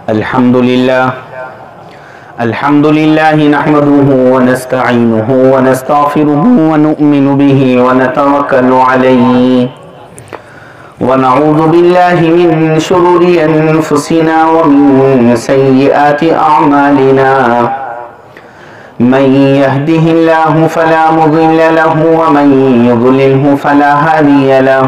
अल्हम्दुलिल्लाह नहमदुहु व नस्तईनुहु व नस्तगफिरुहु व नु'मिनु बिही व नतवक्कलु अलैहि व नऊज़ु बिल्लाहि मिन शुरूरि अनफुसिना व मिन सय्यिआति अअमालिना मन यहदिहिल्लाहु फला मुदिल्ल लहु व मन युद्लिलहु फला हादिय लहु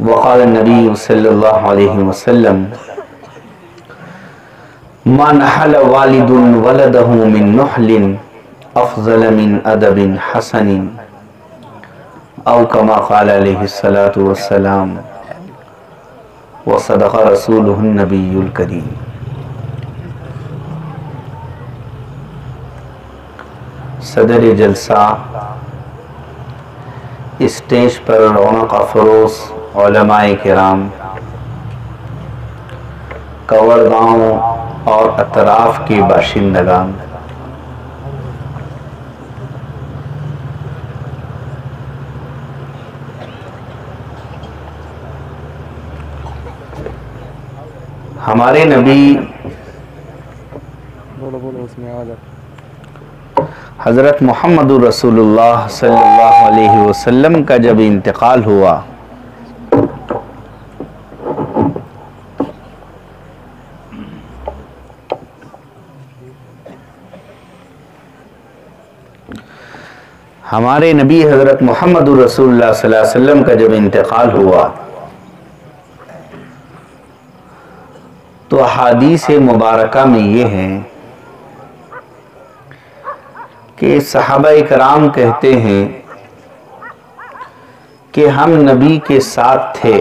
वक़ाल नबी सल्लल्लाहु अलैहि वसल्लम मा नहल वालिदुन वलदहु मिन नहलिन अफ़ज़ल मिन अदबिन हसनिन औ कमा क़ाल अलैहि सलातु वस्सलाम व सदक़ रसूलुहुन नबियुल करीम। सदर जलसा, स्टेज पर रौनक अफरोज़ उलमाए किराम, कवर गाँव और अतराफ के बाशिंदगान, हमारे नबी हज़रत मुहम्मदुर रसूलुल्लाह सल्लल्लाहु अलैहि वसल्लम का जब इंतकाल हुआ हमारे नबी हज़रत मुहम्मदुर रसूलुल्लाह सल्लल्लाहु अलैहि वसल्लम का जब इंतकाल हुआ तो अहादीस मुबारका में ये है कि सहाबा कराम कहते हैं कि हम नबी के साथ थे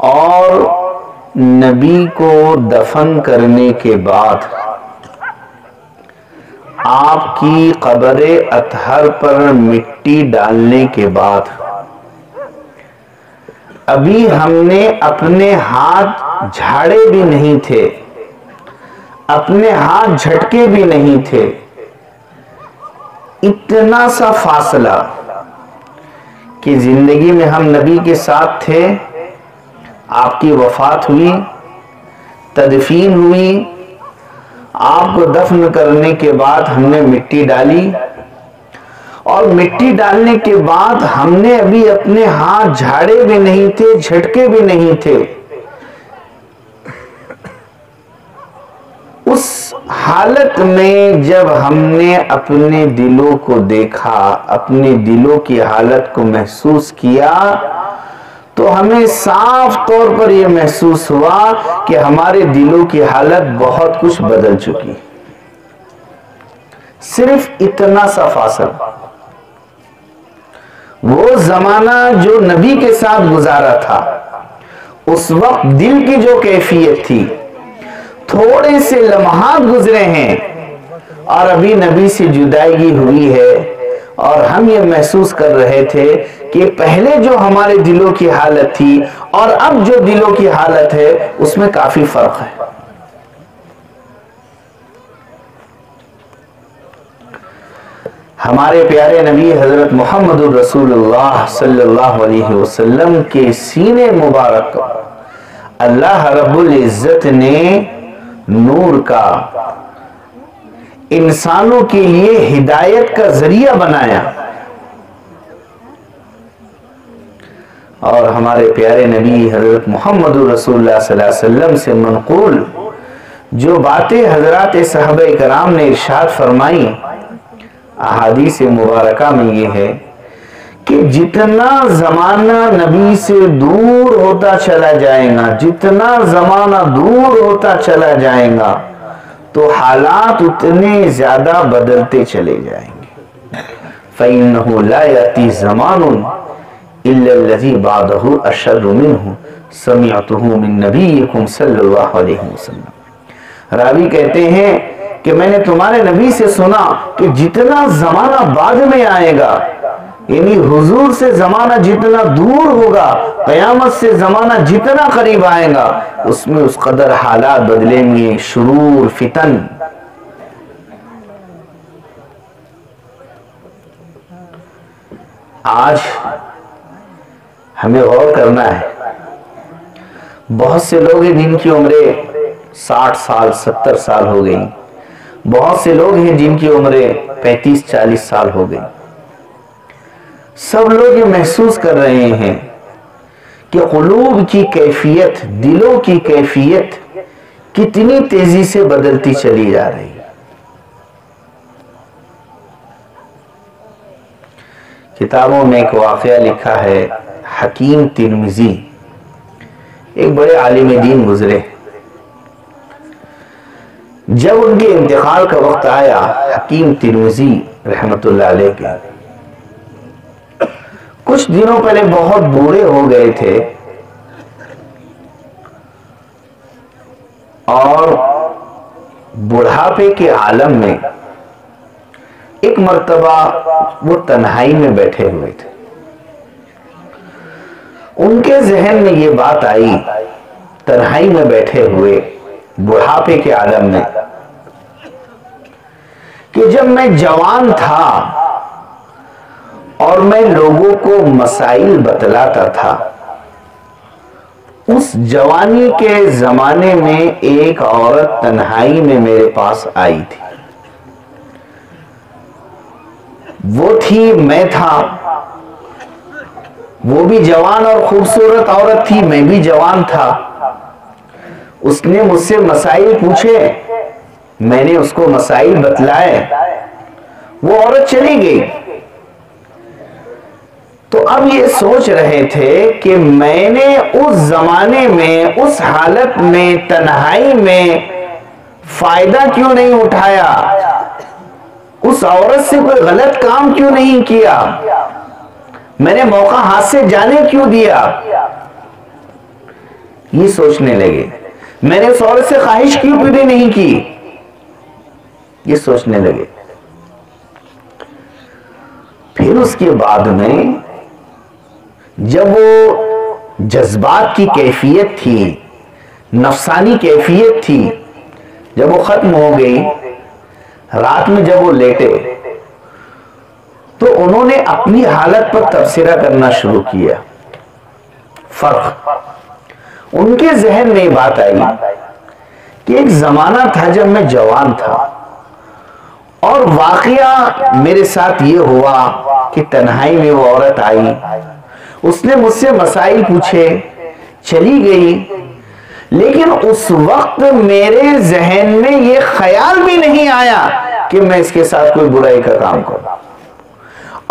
और नबी को दफन करने के बाद आपकी कब्र अतहर पर मिट्टी डालने के बाद अभी हमने अपने हाथ झाड़े भी नहीं थे, अपने हाथ झटके भी नहीं थे। इतना सा फासला कि जिंदगी में हम नबी के साथ थे, आपकी वफात हुई, तदफीन हुई, आपको दफन करने के बाद हमने मिट्टी डाली और मिट्टी डालने के बाद हमने अभी अपने हाथ झाड़े भी नहीं थे, झटके भी नहीं थे। उस हालत में जब हमने अपने दिलों को देखा, अपने दिलों की हालत को महसूस किया, तो हमें साफ तौर पर यह महसूस हुआ कि हमारे दिलों की हालत बहुत कुछ बदल चुकी। सिर्फ इतना सा फासला, वो जमाना जो नबी के साथ गुजारा था, उस वक्त दिल की जो कैफियत थी, थोड़े से लम्हात गुजरे हैं और अभी नबी से जुदाई हुई है और हम ये महसूस कर रहे थे कि पहले जो हमारे दिलों की हालत थी और अब जो दिलों की हालत है उसमें काफी फर्क है। हमारे प्यारे नबी हजरत मुहम्मदुर रसूलुल्लाह सल्लल्लाहु अलैहि वसल्लम के सीने मुबारक अल्लाह रब्बुल इज्जत ने नूर का इंसानों के लिए हिदायत का जरिया बनाया। और हमारे प्यारे नबी हजरत मोहम्मद रसूलुल्लाह सल्लल्लाहु अलैहि वसल्लम से मनकूल जो बातें हजरत सहाबा कराम ने इरशाद फरमाई अहादीस मुबारका में ये है कि जितना जमाना नबी से दूर होता चला जाएगा, जितना जमाना दूर होता चला जाएगा, तो हालात उतने ज्यादा बदलते चले जाएंगे। फ़इन्नहु ला याती ज़मानुन इल्ला लज़ी बादहु अशर्रु मिन्हु समिअतुहु मिन नबिय्यिकुम सल्लल्लाहु अलैहि वसल्लम। रावी कहते हैं कि मैंने तुम्हारे नबी से सुना कि जितना जमाना बाद में आएगा, यानी हुजूर से जमाना जितना दूर होगा, कयामत से जमाना जितना करीब आएगा, उसमें उस कदर हालात बदलेंगे, शुरूर फितन। आज हमें गौर करना है, बहुत से लोग हैं जिनकी उम्रें 60 साल 70 साल हो गई, बहुत से लोग हैं जिनकी उम्रें 35-40 साल हो गई। सब लोग ये महसूस कर रहे हैं कि क़ुलूब की कैफियत, दिलों की कैफियत कितनी तेजी से बदलती चली जा रही है। किताबों में एक वाक़या लिखा है, हकीम तिरमिज़ी एक बड़े आलिम दीन गुजरे। जब उनके इंतकाल का वक्त आया, हकीम तिरमिज़ी रहमतुल्लाह अलैह के कुछ दिनों पहले बहुत बूढ़े हो गए थे और बुढ़ापे के आलम में एक मर्तबा वो तन्हाई में बैठे हुए थे। उनके जहन में ये बात आई, तन्हाई में बैठे हुए बुढ़ापे के आलम में, कि जब मैं जवान था और मैं लोगों को मसाइल बतलाता था, उस जवानी के जमाने में एक औरत तन्हाई में मेरे पास आई थी। वो थी, मैं था। वो भी जवान और खूबसूरत औरत थी, मैं भी जवान था। उसने मुझसे मसाइल पूछे, मैंने उसको मसाइल बतलाए, वो औरत चली गई। तो अब ये सोच रहे थे कि मैंने उस जमाने में, उस हालत में, तन्हाई में फायदा क्यों नहीं उठाया, उस औरत से कोई गलत काम क्यों नहीं किया, मैंने मौका हाथ से जाने क्यों दिया। ये सोचने लगे, मैंने उस औरत से ख्वाहिश क्यों पूरी नहीं की, ये सोचने लगे। फिर उसके बाद में जब वो जज्बात की कैफियत थी, नफसानी कैफियत थी, जब वो खत्म हो गई, रात में जब वो लेटे तो उन्होंने अपनी हालत पर तबसरा करना शुरू किया। फर्क उनके जहन में बात आई कि एक जमाना था जब मैं जवान था और वाकया मेरे साथ ये हुआ कि तन्हाई में वो औरत आई, उसने मुझसे मसाइल पूछे, चली गई, लेकिन उस वक्त मेरे जहन में ये ख्याल भी नहीं आया कि मैं इसके साथ कोई बुराई का काम करूं।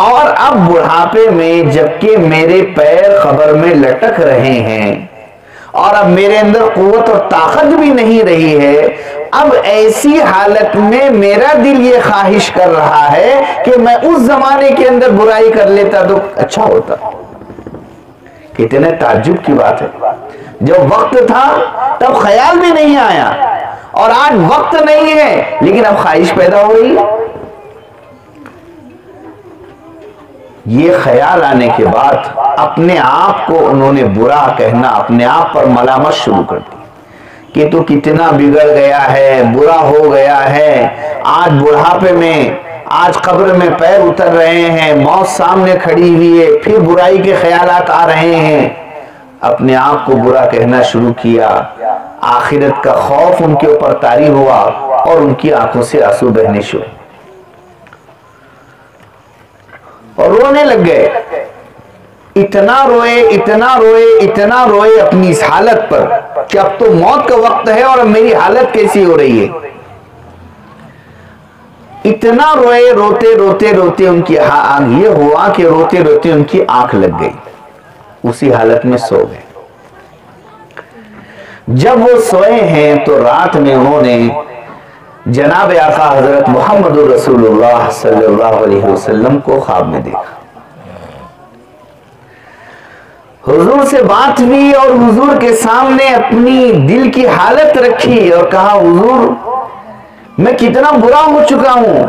और अब बुढ़ापे में जबकि मेरे पैर कब्र में लटक रहे हैं और अब मेरे अंदर कुव्वत और ताकत भी नहीं रही है, अब ऐसी हालत में मेरा दिल ये ख्वाहिश कर रहा है कि मैं उस जमाने के अंदर बुराई कर लेता तो अच्छा होता। कितने ताज्जुब की बात है, जब वक्त था तब ख्याल भी नहीं आया और आज वक्त नहीं है लेकिन अब ख्वाहिश पैदा हो रही है। ये ख्याल आने के बाद अपने आप को उन्होंने बुरा कहना, अपने आप पर मलामत शुरू कर दी कि तू कितना बिगड़ गया है, बुरा हो गया है, आज बुढ़ापे में, आज कब्र में पैर उतर रहे हैं, मौत सामने खड़ी हुई है, फिर बुराई के ख्यालात आ रहे हैं। अपने आप को बुरा कहना शुरू किया। आखिरत का खौफ उनके ऊपर तारी हुआ और उनकी आंखों से आंसू बहने शुरू और रोने लग गए। इतना रोए, इतना रोए, इतना रोए अपनी इस हालत पर कि अब तो मौत का वक्त है और अब मेरी हालत कैसी हो रही है। इतना रोए, रोते रोते रोते उनकी ये हुआ कि रोते रोते उनकी आंख लग गई, उसी हालत में सो गए। जब वो सोए हैं तो रात में उन्होंने जनाब आका हजरत मोहम्मद रसूलुल्लाह सल्लल्लाहु अलैहि वसल्लम को ख्वाब में देखा। हुजूर से बात हुई और हुजूर के सामने अपनी दिल की हालत रखी और कहा, हुजूर मैं कितना बुरा हो चुका हूं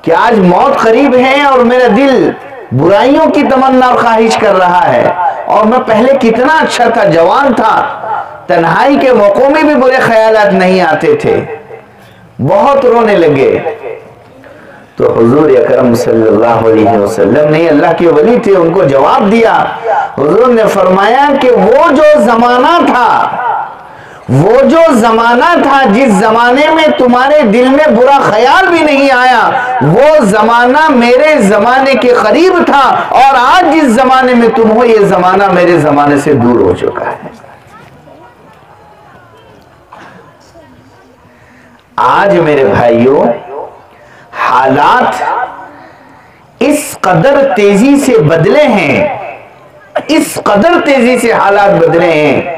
कि आज मौत करीब है और मेरा दिल बुराइयों की तमन्ना और ख्वाहिश कर रहा है, और मैं पहले कितना अच्छा था, जवान था, तन्हाई के मौकों में भी बुरे ख्यालात नहीं आते थे। बहुत रोने लगे तो हुजूर अकरम सल्लल्लाहु अलैहि वसल्लम ने, अल्लाह के वली थे, उनको जवाब दिया। हुजूर ने फरमाया कि वो जो जमाना था, वो जो जमाना था जिस जमाने में तुम्हारे दिल में बुरा ख्याल भी नहीं आया, वो जमाना मेरे जमाने के करीब था, और आज जिस जमाने में तुम हो, ये जमाना मेरे जमाने से दूर हो चुका है। आज मेरे भाइयों, हालात इस कदर तेजी से बदले हैं, इस कदर तेजी से हालात बदले हैं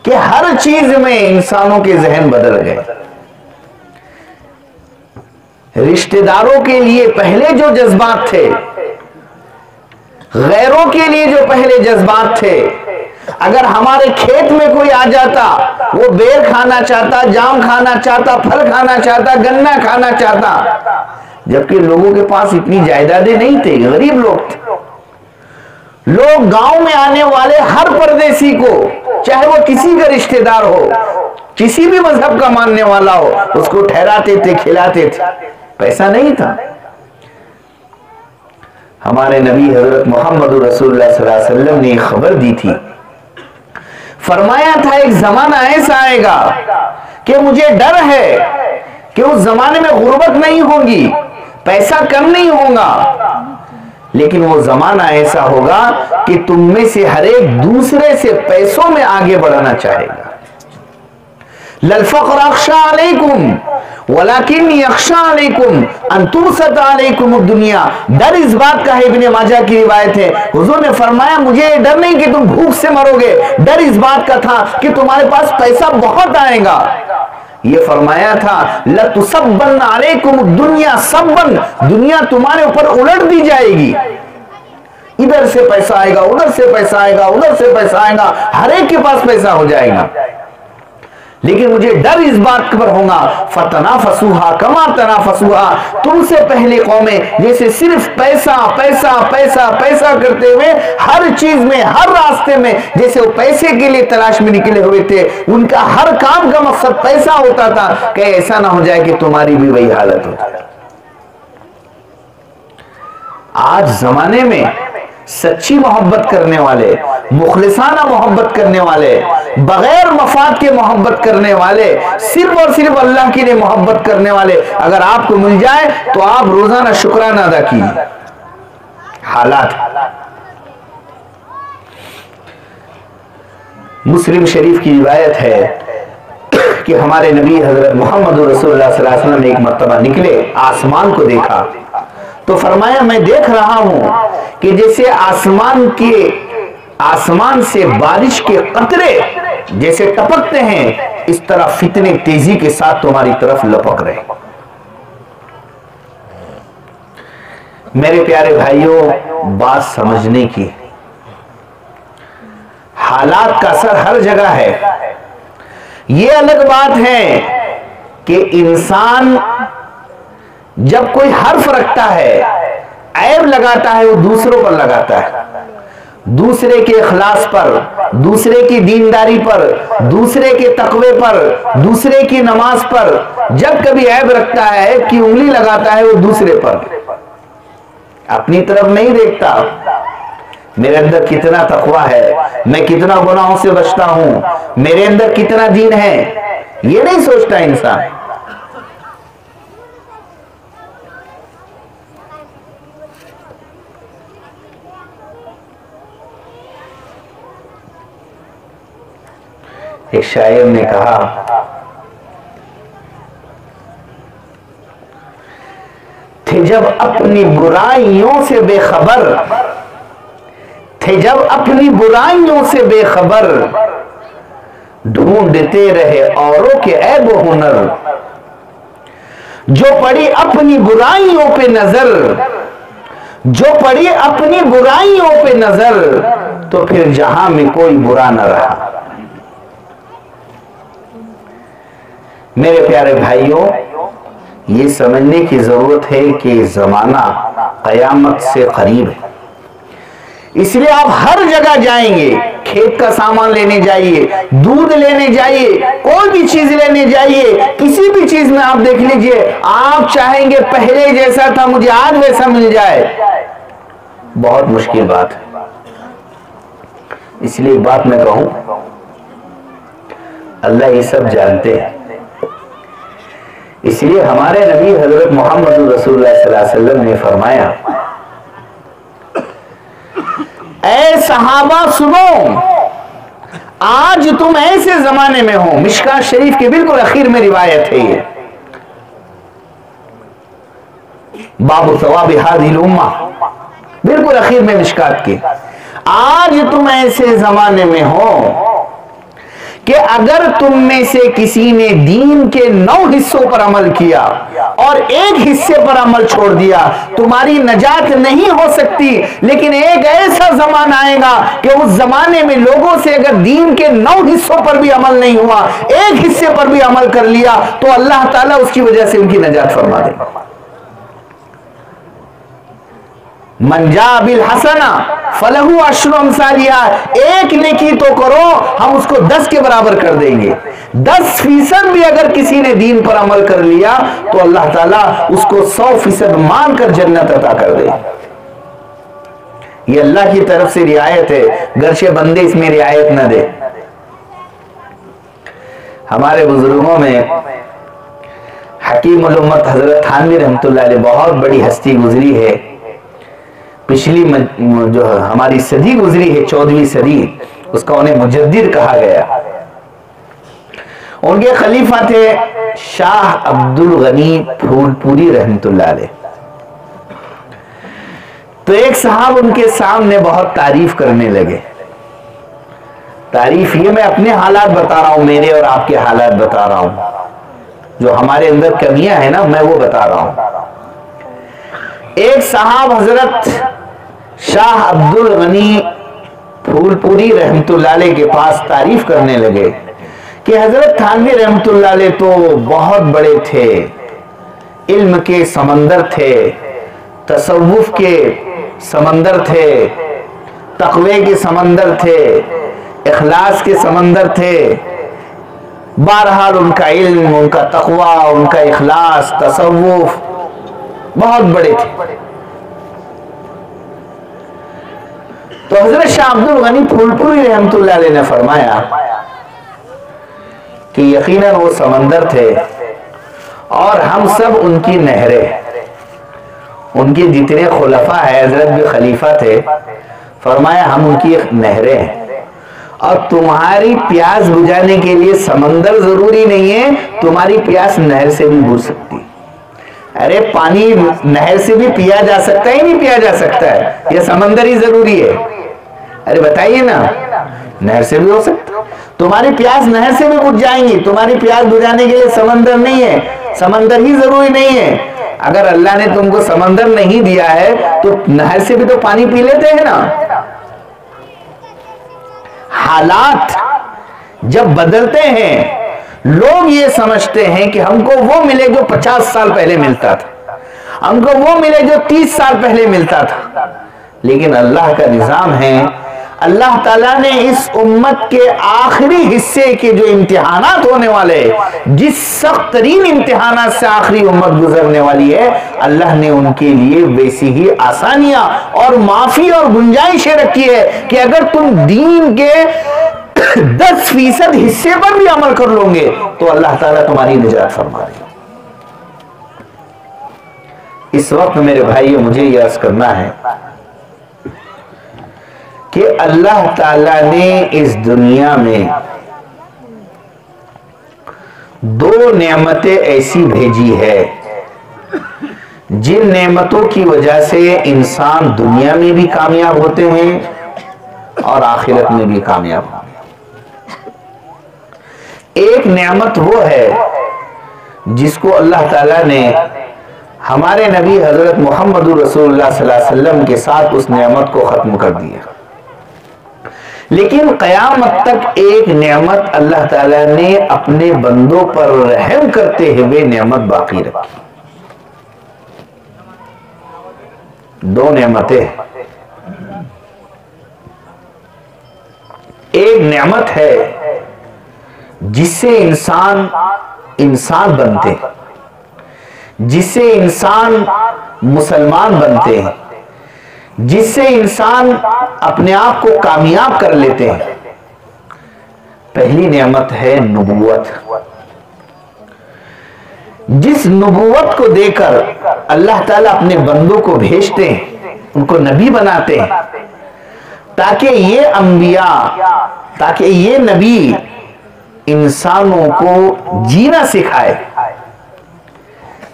कि हर चीज में इंसानों के जहन बदल गए। रिश्तेदारों के लिए पहले जो जज्बात थे, गैरों के लिए जो पहले जज्बात थे, अगर हमारे खेत में कोई आ जाता, वो बेर खाना चाहता, जाम खाना चाहता, फल खाना चाहता, गन्ना खाना चाहता, जबकि लोगों के पास इतनी जायदादें नहीं थे, गरीब लोग थे। लोग गांव में आने वाले हर परदेसी को, चाहे वो किसी का रिश्तेदार हो, किसी भी मजहब का मानने वाला हो, उसको ठहराते थे, खिलाते थे। पैसा नहीं था। हमारे नबी हजरत मोहम्मद रसूलुल्लाह सल्लल्लाहु अलैहि वसल्लम ने खबर दी थी, फरमाया था एक जमाना ऐसा आएगा कि मुझे डर है कि उस जमाने में गुर्बत नहीं होगी, पैसा कम नहीं होगा, लेकिन वो जमाना ऐसा होगा कि तुम में से हर एक दूसरे से पैसों में आगे बढ़ना चाहेगा। लल फ़क़्र अख़शा अलैकुम वलाकिन यख़शा अलैकुम अन तुबसत अलैकुम दुनिया। डर इस बात का है, इब्ने माजा की रिवायत है, हुजूर ने फरमाया मुझे डर नहीं कि तुम भूख से मरोगे, डर इस बात का था कि तुम्हारे पास पैसा बहुत आएगा। ये फरमाया था लतुसब्बन अलैकुम दुनिया सब्बन, दुनिया तुम्हारे ऊपर उलट दी जाएगी। इधर से पैसा आएगा, उधर से पैसा आएगा, उधर से पैसा आएगा, हर एक के पास पैसा हो जाएगा। लेकिन मुझे डर इस बात पर होगा फतनाफसुहा कमा तनाफसुहा, तुमसे पहले कौमें जैसे सिर्फ पैसा पैसा पैसा पैसा करते हुए हर चीज में, हर रास्ते में जैसे वो पैसे के लिए तलाश में निकले हुए थे, उनका हर काम का मकसद पैसा होता था, कि ऐसा ना हो जाए कि तुम्हारी भी वही हालत हो जाए। आज जमाने में सच्ची मोहब्बत करने वाले, मुखलिसाना मोहब्बत करने वाले, बगैर मफाद के मोहब्बत करने वाले, सिर्फ और सिर्फ अल्लाह के लिए मोहब्बत करने वाले अगर आपको मिल जाए तो आप रोजाना शुक्राना अदा कीजिए। हालात, मुस्लिम शरीफ की रिवायत है कि हमारे नबी हजरत मोहम्मद रसूलुल्लाह सल्लल्लाहु अलैहि वसल्लम ने एक मर्तबा निकले, आसमान को देखा तो फरमाया मैं देख रहा हूं कि जैसे आसमान से बारिश के कतरे जैसे टपकते हैं, इस तरह फितने तेजी के साथ तुम्हारी तरफ लपक रहे। मेरे प्यारे भाइयों, बात समझने की, हालात का असर हर जगह है। यह अलग बात है कि इंसान जब कोई हर्फ रखता है, ऐब लगाता है, वो दूसरों पर लगाता है, दूसरे के इखलास पर, दूसरे की दीनदारी पर, दूसरे के तकवे पर, दूसरे की नमाज पर जब कभी ऐब रखता है कि उंगली लगाता है, वो दूसरे पर, अपनी तरफ नहीं देखता। मेरे अंदर कितना तकवा है, मैं कितना गुनाहों से बचता हूं, मेरे अंदर कितना दीन है, ये नहीं सोचता इंसान। एक शायर ने कहा, थे जब अपनी बुराइयों से बेखबर, थे जब अपनी बुराइयों से बेखबर, ढूंढते रहे औरों के ऐब व हुनर। जो पड़ी अपनी बुराइयों पे नजर, जो पड़ी अपनी बुराइयों पे नजर, तो फिर जहां में कोई बुरा न रहा। मेरे प्यारे भाइयों, ये समझने की जरूरत है कि जमाना कयामत से करीब है। इसलिए आप हर जगह जाएंगे, खेत का सामान लेने जाइए, दूध लेने जाइए, कोई भी चीज लेने जाइए, किसी भी चीज में आप देख लीजिए, आप चाहेंगे पहले जैसा था मुझे आज वैसा मिल जाए। बहुत मुश्किल बात है। इसलिए एक बात मैं कहूं, अल्लाह ये सब जानते हैं। इसलिए हमारे नबी हजरत मोहम्मद रसूलुल्लाह सल्लल्लाहु अलैहि वसल्लम ने फरमाया, ऐ सहाबा सुनो, आज तुम ऐसे जमाने में हो। मिशकात शरीफ के बिल्कुल आखिर में रिवायत है ये, बाबू सवाब हादिल उम्मा, बिल्कुल आखिर में मिशकात की। आज तुम ऐसे जमाने में हो कि अगर तुम में से किसी ने दीन के 9 हिस्सों पर अमल किया और एक हिस्से पर अमल छोड़ दिया, तुम्हारी नजात नहीं हो सकती। लेकिन एक ऐसा जमाना आएगा कि उस जमाने में लोगों से अगर दीन के 9 हिस्सों पर भी अमल नहीं हुआ, एक हिस्से पर भी अमल कर लिया, तो अल्लाह ताला उसकी वजह से उनकी नजात फरमा देगा। मंजा बिल हसना फलहु अश्रु अमसालिहा, एक नेकी तो करो हम उसको 10 के बराबर कर देंगे। 10% भी अगर किसी ने दीन पर अमल कर लिया तो अल्लाह ताला उसको 100% मानकर जन्नत अता कर दे। ये अल्लाह की तरफ से रियायत है, गर्शे बंदे इसमें रियायत न दे। हमारे बुजुर्गों में हकीम उल उम्मत हजरत थानवी रहमतुल्लाह अलैह बहुत बड़ी हस्ती गुजरी है। पिछली जो हमारी सदी गुजरी है 14वीं सदी, उसका उन्हें मुजद्दिद कहा गया। उनके खलीफा थे शाह अब्दुल गनी फूलपुरी रहमतुल्लाह अलैह। तो एक साहब उनके सामने बहुत तारीफ करने लगे। तारीफ ये मैं अपने हालात बता रहा हूं, मेरे और आपके हालात बता रहा हूं, जो हमारे अंदर कमियां है ना मैं वो बता रहा हूं। एक साहब हजरत शाह अब्दुल गनी फूलपुरी रहमतुल्लाह अलैह के पास तारीफ करने लगे कि हजरत थानवी रहमतुल्लाह अलैह तो बहुत बड़े थे, इल्म के समंदर थे, तसव्वुफ के समंदर थे, तकवे के समंदर थे, इखलास के समंदर थे। बहरहाल उनका इल्म, उनका तकवा, उनका इखलास, तसव्वुफ बहुत बड़े थे। तो हजरत शाह अब्दुल गनी फूलपुरी रहमतुल्लाह अलैह ने फरमाया कि यकीनन वो समंदर थे और हम सब उनकी नहरें। उनके जितने खुलफा है, हजरत भी खलीफा थे, फरमाया हम उनकी एक नहरें हैं और तुम्हारी प्यास बुझाने के लिए समंदर जरूरी नहीं है, तुम्हारी प्यास नहर से भी बुझ सकती। अरे पानी नहर से भी पिया जा सकता है, नहीं पिया जा सकता है, यह समंदर ही जरूरी है? अरे बताइए ना, नहर से भी हो सकता। तुम्हारी प्यास नहर से भी बुझ जाएंगी, तुम्हारी प्यास बुझाने के लिए समंदर नहीं है, समंदर ही जरूरी नहीं है। अगर अल्लाह ने तुमको समंदर नहीं दिया है तो नहर से भी तो पानी पी लेते हैं ना। हालात जब बदलते हैं, लोग ये समझते हैं कि हमको वो मिले जो 50 साल पहले मिलता था, हमको वो मिले जो 30 साल पहले मिलता था। लेकिन अल्लाह का निजाम है, अल्लाह ताला ने इस उम्मत के आखिरी हिस्से के जो इम्तिहानात होने वाले, जिस सख्त तरीन इम्तिहानात से आखिरी उम्मत गुजरने वाली है, अल्लाह ने उनके लिए वैसी ही आसानियां और माफी और गुंजाइशें रखी है कि अगर तुम दीन के 10% हिस्से पर भी अमल कर लोगे तो अल्लाह ताला तुम्हारी निजात फरमा देगा। इस वक्त मेरे भाइयों मुझे यह अर्ज करना है कि अल्लाह ताला ने इस दुनिया में दो नेमतें ऐसी भेजी है जिन नेमतों की वजह से इंसान दुनिया में भी कामयाब होते हैं और आखिरत में भी कामयाब होते हैं। एक नेमत वो है जिसको अल्लाह ताला ने हमारे नबी हजरत मोहम्मद रसूलुल्लाह सल्लल्लाहु अलैहि वसल्लम के साथ उस नेमत को खत्म कर दिया, लेकिन क़यामत तक एक नेमत अल्लाह ताला ने अपने बंदों पर रहम करते हुए नेमत बाकी रखी। दो नेमतें, एक नेमत है जिससे इंसान बनते हैं, जिससे इंसान मुसलमान बनते हैं, जिससे इंसान अपने आप को कामयाब कर लेते हैं। पहली नेमत है नबूवत। जिस नबूवत को देकर अल्लाह ताला अपने बंदों को भेजते हैं, उनको नबी बनाते हैं, ताकि ये अंबिया, ताकि ये नबी इंसानों को जीना सिखाए,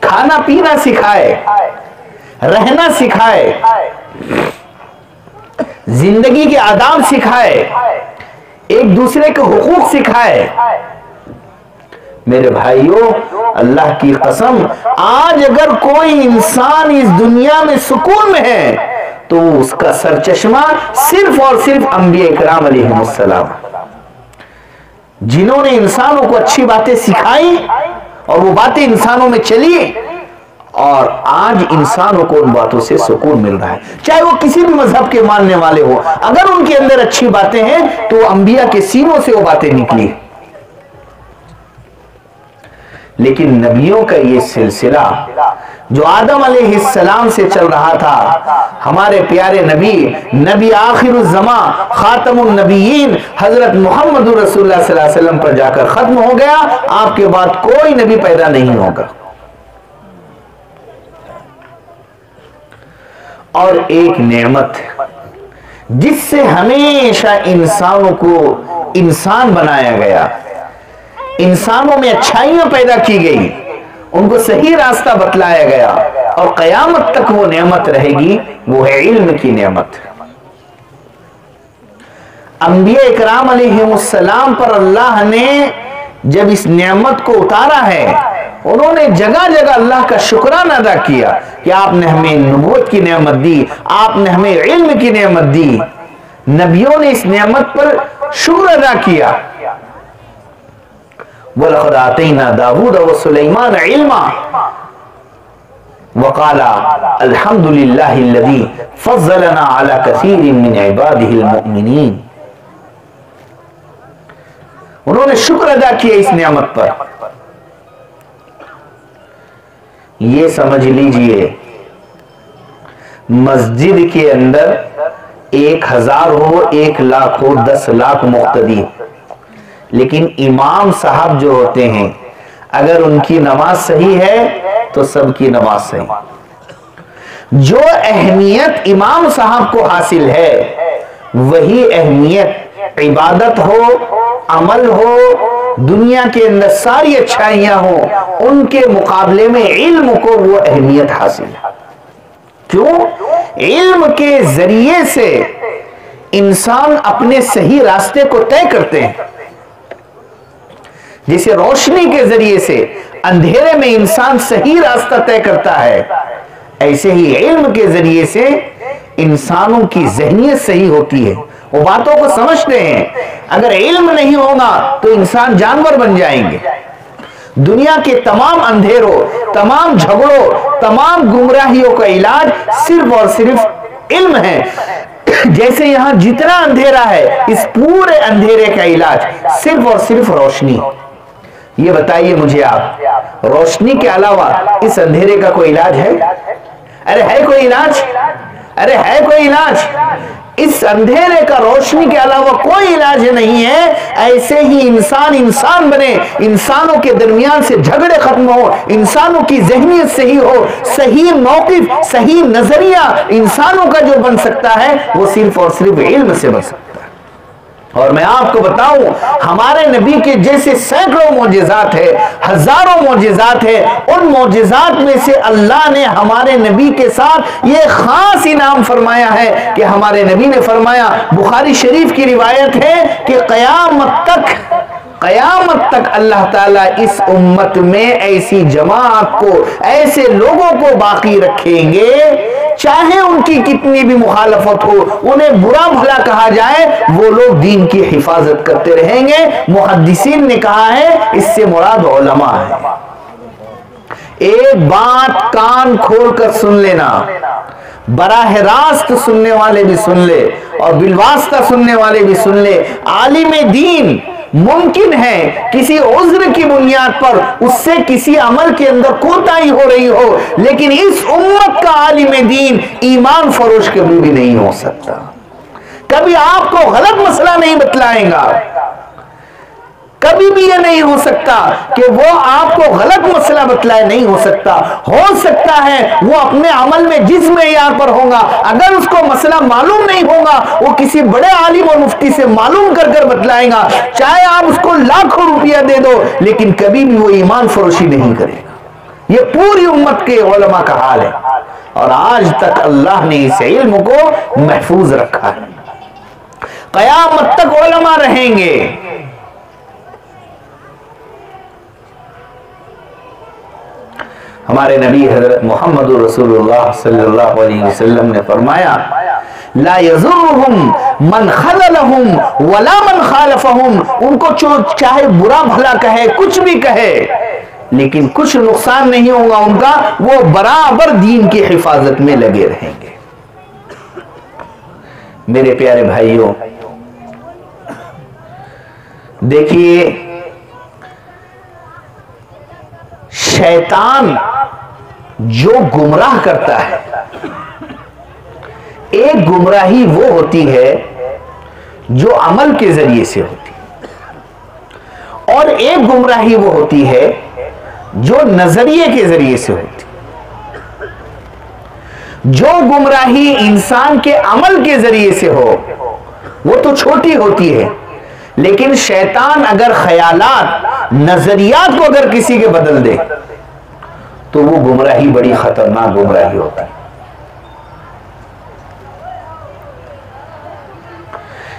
खाना पीना सिखाए, रहना सिखाए, जिंदगी के आदाब सिखाए, एक दूसरे के हुकूक सिखाए। मेरे भाइयों, अल्लाह की कसम, आज अगर कोई इंसान इस दुनिया में सुकून में है तो उसका सरचश्मा सिर्फ और सिर्फ अंबिया इकराम अलैहिमुस्सलाम, जिन्होंने इंसानों को अच्छी बातें सिखाई और वो बातें इंसानों में चली, और आज इंसानों को उन बातों से सुकून मिल रहा है। चाहे वो किसी भी मजहब के मानने वाले हो, अगर उनके अंदर अच्छी बातें हैं तो अंबिया के सीनों से वो बातें निकली। लेकिन नबियों का ये सिलसिला जो आदम अलैहिस्सलाम से चल रहा था, हमारे प्यारे नबी आखिरुज़्ज़मा खातमुन नबिय्यीन हजरत मोहम्मद रसूलुल्लाह सल्लल्लाहु अलैहि वसल्लम पर जाकर खत्म हो गया। आपके बाद कोई नबी पैदा नहीं होगा। और एक नेमत जिससे हमेशा इंसानों को इंसान बनाया गया, इंसानों में अच्छाइयां पैदा की गई, उनको सही रास्ता बतलाया गया, और कयामत तक वो नेमत रहेगी, वो है इल्म की नेमत। अंबिया इकराम अलैहिमुस्सलाम पर अल्लाह ने जब इस नेमत को उतारा है, उन्होंने जगह जगह अल्लाह का शुक्राना अदा किया कि आपने हमें नबूवत की नेमत दी, आपने हमें इल्म की नेमत दी। नबियों ने इस नेमत पर शुक्र अदा किया। वलक़द आतैना दाऊद व सुलैमान इल्मा वक़ाला अल्हम्दुलिल्लाहिल्लज़ी फ़ज़्ज़लना अला कसीरिन मिन इबादिहिल मुमिनीन। उन्होंने शुक्र अदा किया इस नेमत पर। ये समझ लीजिए, मस्जिद के अंदर 1000 हो, 1 लाख हो, 10 लाख मुक्तदी, लेकिन इमाम साहब जो होते हैं, अगर उनकी नमाज सही है तो सबकी नमाज सही। जो अहमियत इमाम साहब को हासिल है, वही अहमियत इबादत हो, अमल हो, दुनिया के अंदर सारी अच्छाइयां हो, उनके मुकाबले में इल्म को वो अहमियत हासिल है। क्यों? इल्म के जरिए से इंसान अपने सही रास्ते को तय करते हैं। जैसे रोशनी के जरिए से अंधेरे में इंसान सही रास्ता तय करता है, ऐसे ही इल्म के जरिए से इंसानों की ज़हनियत सही होती है, वो बातों को समझते हैं। अगर इल्म नहीं होगा तो इंसान जानवर बन जाएंगे। दुनिया के तमाम अंधेरों, तमाम झगड़ों, तमाम गुमराहियों का इलाज सिर्फ और सिर्फ इल्म है। जैसे यहां जितना अंधेरा है, इस पूरे अंधेरे का इलाज सिर्फ और सिर्फ रोशनी। ये बताइए मुझे आप, रोशनी के अलावा इस अंधेरे का कोई इलाज है? अरे है कोई इलाज? अरे है कोई इलाज? इस अंधेरे का रोशनी के अलावा कोई इलाज नहीं है। ऐसे ही इंसान बने, इंसानों के दरमियान से झगड़े खत्म हो, इंसानों की ज़हनियत सही हो, सही मौक़िफ़, सही नजरिया इंसानों का जो बन सकता है, वो सिर्फ और सिर्फ इल्म से बन सकता है। और मैं आपको बताऊं, हमारे नबी के जैसे सैकड़ों मौजिज़ात है, हजारों मौजिज़ात है। उन मौजिज़ात में से अल्लाह ने हमारे नबी के साथ ये खास इनाम फरमाया है कि हमारे नबी ने फरमाया, बुखारी शरीफ की रिवायत है कि क़यामत तक अल्लाह ताला इस उम्मत में ऐसी जमात को, ऐसे लोगों को बाकी रखेंगे, चाहे उनकी कितनी भी मुखालफत हो, उन्हें बुरा भला कहा जाए, वो लोग दीन की हिफाजत करते रहेंगे। मुहद्दिसीन ने कहा है इससे मुराद उलमा है। एक बात कान खोलकर सुन लेना, बराह रास्त सुनने वाले भी सुन ले और बिलवास्ता सुनने वाले भी सुन ले। आलिम दीन मुमकिन है किसी उज्र की बुनियाद पर उससे किसी अमल के अंदर कोताही हो रही हो, लेकिन इस उम्मत का आलिम दीन ईमान फरोश कभी भी नहीं हो सकता। कभी आपको गलत मसला नहीं बतलाएगा, कभी भी यह नहीं हो सकता कि वो आपको गलत मसला बतलाए, नहीं हो सकता। हो सकता है वो अपने अमल में जिस मेयार पर होगा, अगर उसको मसला मालूम नहीं होगा, वो किसी बड़े आलिम और मुफ्ती से मालूम कर कर बतलाएगा, चाहे आप उसको लाखों रुपया दे दो, लेकिन कभी भी वो ईमान फरोशी नहीं करेगा। ये पूरी उम्मत के उलमा का हाल है और आज तक अल्लाह ने इस इल्म को महफूज रखा है। क़यामत तक उलमा रहेंगे। हमारे नबी हज़रत मोहम्मद रसूलुल्लाह सल्लल्लाहु अलैहि वसल्लम ने फरमाया, ला यज़ुर्रुहुम मन खज़लहुम वला मन खालफहुम। उनको चाहे बुरा भला कहे, कुछ भी कहे, लेकिन कुछ नुकसान नहीं होगा उनका, वो बराबर दीन की हिफाजत में लगे रहेंगे। मेरे प्यारे भाइयों, देखिए, शैतान जो गुमराह करता है, एक गुमराही वो होती है जो अमल के जरिए से होती है और एक गुमराही वो होती है जो नजरिए के जरिए से होती है। जो गुमराही इंसान के अमल के जरिए से हो वो तो छोटी होती है, लेकिन शैतान अगर ख्यालात, नजरियात को अगर किसी के बदल दे तो वो गुमराही बड़ी खतरनाक गुमराही होती है।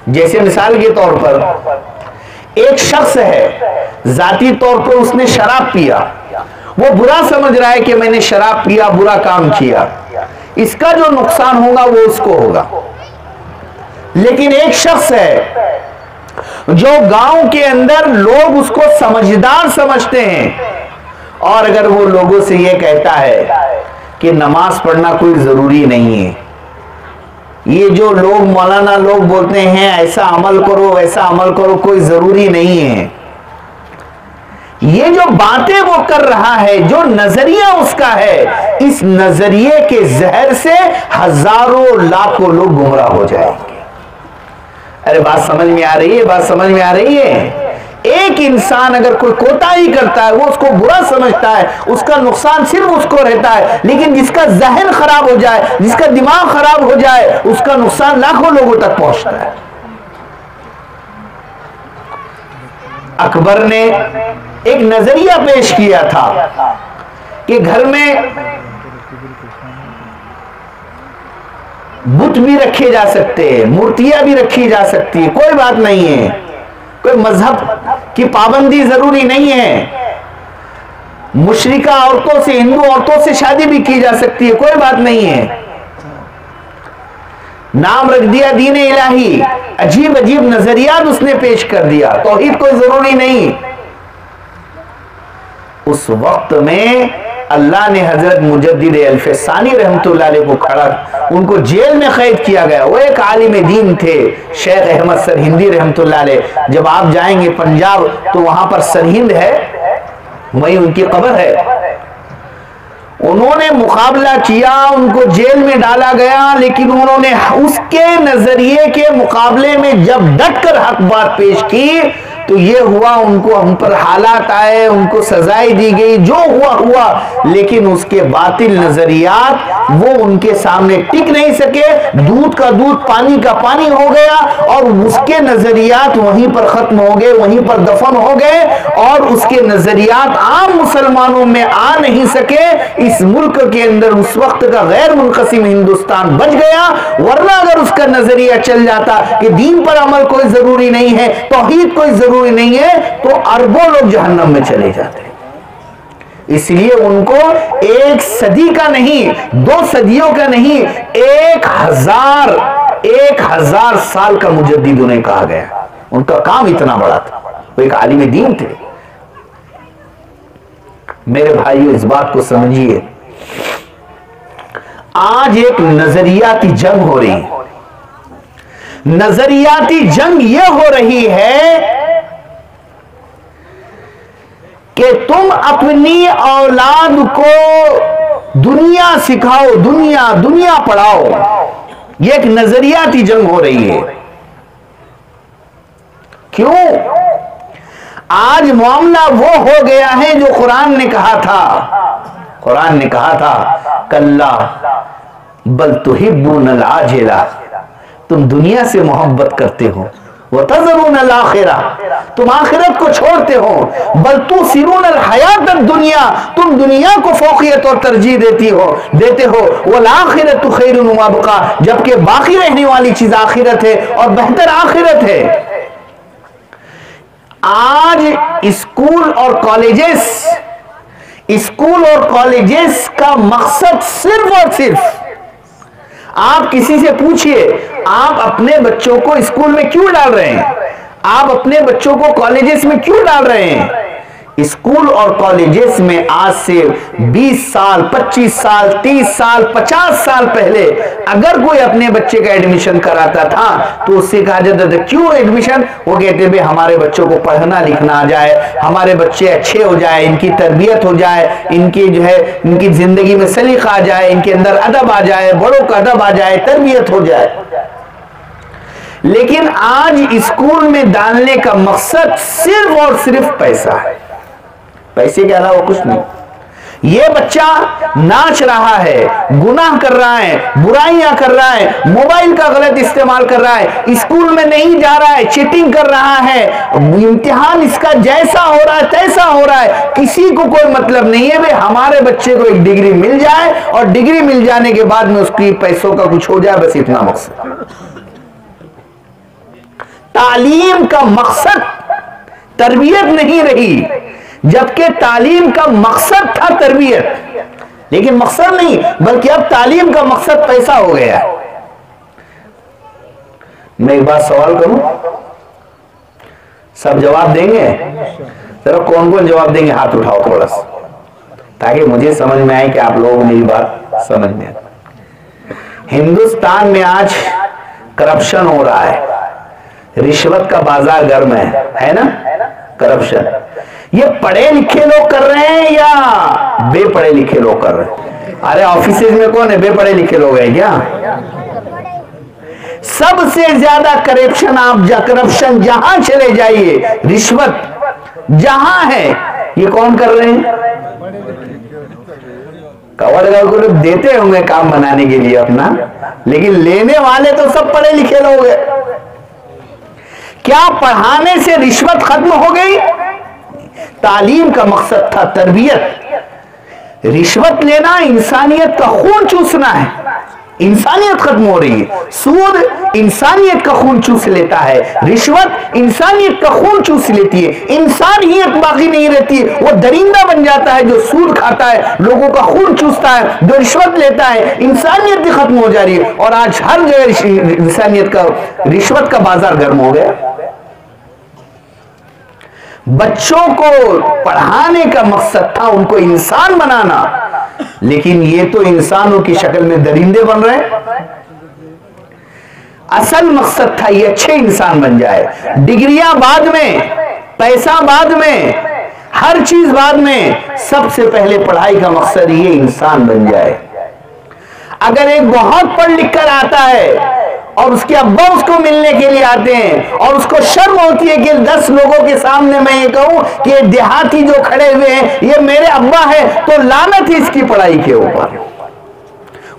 जैसे मिसाल के तौर पर एक शख्स है, जाती तौर पर उसने शराब पिया, वो बुरा समझ रहा है कि मैंने शराब पिया, बुरा काम किया, इसका जो नुकसान होगा वो उसको होगा। लेकिन एक शख्स है जो गांव के अंदर लोग उसको समझदार समझते हैं और अगर वो लोगों से ये कहता है कि नमाज पढ़ना कोई जरूरी नहीं है, ये जो लोग मौलाना लोग बोलते हैं ऐसा अमल करो वैसा अमल करो, कोई जरूरी नहीं है, ये जो बातें वो कर रहा है, जो नजरिया उसका है, इस नजरिए के जहर से हजारों लाखों लोग गुमराह हो जाएंगे। अरे बात समझ में आ रही है? बात समझ में आ रही है? एक इंसान अगर कोई कोताही करता है, वो उसको बुरा समझता है, उसका नुकसान सिर्फ उसको रहता है, लेकिन जिसका जहन खराब हो जाए, जिसका दिमाग खराब हो जाए, उसका नुकसान लाखों लोगों तक पहुंचता है। अकबर ने एक नजरिया पेश किया था कि घर में बुत भी रखे जा सकते हैं, मूर्तियां भी रखी जा सकती है, कोई बात नहीं है, कोई मजहब की पाबंदी जरूरी नहीं है, मुशरिका औरतों से, हिंदू औरतों से शादी भी की जा सकती है, कोई बात नहीं है। नाम रख दिया दीन इलाही, अजीब अजीब नजरियात उसने पेश कर दिया, तौहीद कोई जरूरी नहीं। उस वक्त में अल्लाह ने हजरत मुजद्दिद अल्फसानी रहमतुल्लाह अलैह को खड़ा, उनको जेल में कैद किया गया। वो एक आलिम दीन थे, शेख अहमद सरहिंदी रहमतुल्लाह अलैह। जब आप जाएंगे पंजाब तो वहां पर सरहिंद है, वहीं उनकी कब्र है। उन्होंने मुकाबला किया, उनको जेल में डाला गया, लेकिन उन्होंने उसके नजरिए के मुकाबले में जब डट कर हक बात पेश की तो ये हुआ, उनको हम पर हालात आए, उनको सजाएं दी गई, जो हुआ हुआ, लेकिन उसके बातिल नजरियात वो उनके सामने टिक नहीं सके। दूध का दूध, पानी का पानी हो गया और उसके नजरियात वहीं पर खत्म हो गए, वहीं पर दफन हो गए और उसके नजरियात आम मुसलमानों में आ नहीं सके। इस मुल्क के अंदर उस वक्त का गैर मुनक़सिम हिंदुस्तान बच गया, वरना अगर उसका नजरिया चल जाता कि दीन पर अमल कोई जरूरी नहीं है, तौहीद कोई जरूरी नहीं है, तो अरबों लोग जहन्नम में चले जाते। इसलिए उनको 1 सदी का नहीं, 2 सदियों का नहीं, 1000 साल का मुजद्दिद उन्हें कहा गया। उनका काम इतना बड़ा था, वो एक आलिम दीन थे। मेरे भाइयों, इस बात को समझिए, आज एक नजरियाती जंग हो रही है। नजरियाती जंग यह हो रही है कि तुम अपनी औलाद को दुनिया सिखाओ, दुनिया पढ़ाओ। यह एक नजरियाती जंग हो रही है। क्यों? आज मामला वो हो गया है जो कुरान ने कहा था। कुरान ने कहा था, कल्ला बल तुहिब्बूनल आजिला, तुम दुनिया से मोहब्बत करते हो, व तज़रूनल आखिरा, तुम आखिरत को छोड़ते हो, बल तुसिरूनल हयातद दुनिया, तुम दुनिया को फौकियत और तरजीह देते हो, वल आखिरतु खैरुन व अबका, जबकि बाकी रहने वाली चीज आखिरत है और बेहतर आखिरत है। आज स्कूल और कॉलेजेस का मकसद सिर्फ और सिर्फ, आप किसी से पूछिए, आप अपने बच्चों को स्कूल में क्यों डाल रहे हैं, आप अपने बच्चों को कॉलेजेस में क्यों डाल रहे हैं? स्कूल और कॉलेजेस में आज से 20 साल, 25 साल, 30 साल, 50 साल पहले अगर कोई अपने बच्चे का एडमिशन कराता था तो उससे कहा जाता था, क्यों एडमिशन? वो कहते भाई हमारे बच्चों को पढ़ना लिखना आ जाए, हमारे बच्चे अच्छे हो जाए, इनकी तरबियत हो जाए, इनकी जो है इनकी जिंदगी में सलीका आ जाए, इनके अंदर अदब आ जाए, बड़ों का अदब आ जाए, तरबियत हो जाए। लेकिन आज स्कूल में डालने का मकसद सिर्फ और सिर्फ पैसा है, पैसे के अलावा कुछ नहीं। ये बच्चा नाच रहा है, गुनाह कर रहा है, बुराइयां कर रहा है, मोबाइल का गलत इस्तेमाल कर रहा है, स्कूल में नहीं जा रहा है, चीटिंग कर रहा है, इम्तिहान इसका जैसा हो रहा है तैसा हो रहा है, किसी को कोई मतलब नहीं है भाई हमारे बच्चे को एक डिग्री मिल जाए और डिग्री मिल जाने के बाद में उसकी पैसों का कुछ हो जाए, बस इतना मकसद। तालीम का मकसद तरबियत नहीं रही, जबकि तालीम का मकसद था तरबियत, लेकिन मकसद नहीं बल्कि अब तालीम का मकसद पैसा हो गया। मैं एक बात सवाल करूं, सब जवाब देंगे? जरा कौन कौन जवाब देंगे हाथ उठाओ थोड़ा सा, ताकि मुझे समझ में आए कि आप लोग मेरी बात समझ में आए। हिंदुस्तान में आज करप्शन हो रहा है, रिश्वत का बाजार गर्म है ना? करप्शन ये पढ़े लिखे लोग कर रहे हैं या बेपढ़े लिखे लोग कर रहे हैं? अरे ऑफिसेज में कौन है बेपढ़े लिखे लोग हैं क्या? सबसे ज्यादा करप्शन जहां चले जाइए, रिश्वत जहां है, ये कौन कर रहे हैं? कवर को लोग देते होंगे काम बनाने के लिए अपना, लेकिन लेने वाले तो सब पढ़े लिखे लोग हैं। क्या पढ़ाने से रिश्वत खत्म हो गई? तालीम का मकसद था तरबियत। रिश्वत लेना इंसानियत का खून चूसना है, इंसानियत खत्म हो रही है। सूद इंसानियत का खून चूस लेता है, रिश्वत इंसानियत का खून चूस लेती है, इंसानियत बाकी नहीं रहती है। वो दरिंदा बन जाता है जो सूद खाता है, लोगों का खून चूसता है, जो रिश्वत लेता है, इंसानियत भी खत्म हो जा रही है। और आज हर जगह इंसानियत का, रिश्वत का बाजार गर्म हो गया। बच्चों को पढ़ाने का मकसद था उनको इंसान बनाना, लेकिन ये तो इंसानों की शक्ल में दरिंदे बन रहे हैं। असल मकसद था ये अच्छे इंसान बन जाए। डिग्रियां बाद में, पैसा बाद में, हर चीज बाद में, सबसे पहले पढ़ाई का मकसद ये इंसान बन जाए। अगर एक बहुत पढ़ लिख कर आता है और उसके अब्बा उसको मिलने के लिए आते हैं और उसको शर्म होती है कि 10 लोगों के सामने मैं ये कहूं कि ये देहाती जो खड़े हुए हैं ये मेरे अब्बा है, तो लानत है इसकी पढ़ाई के ऊपर।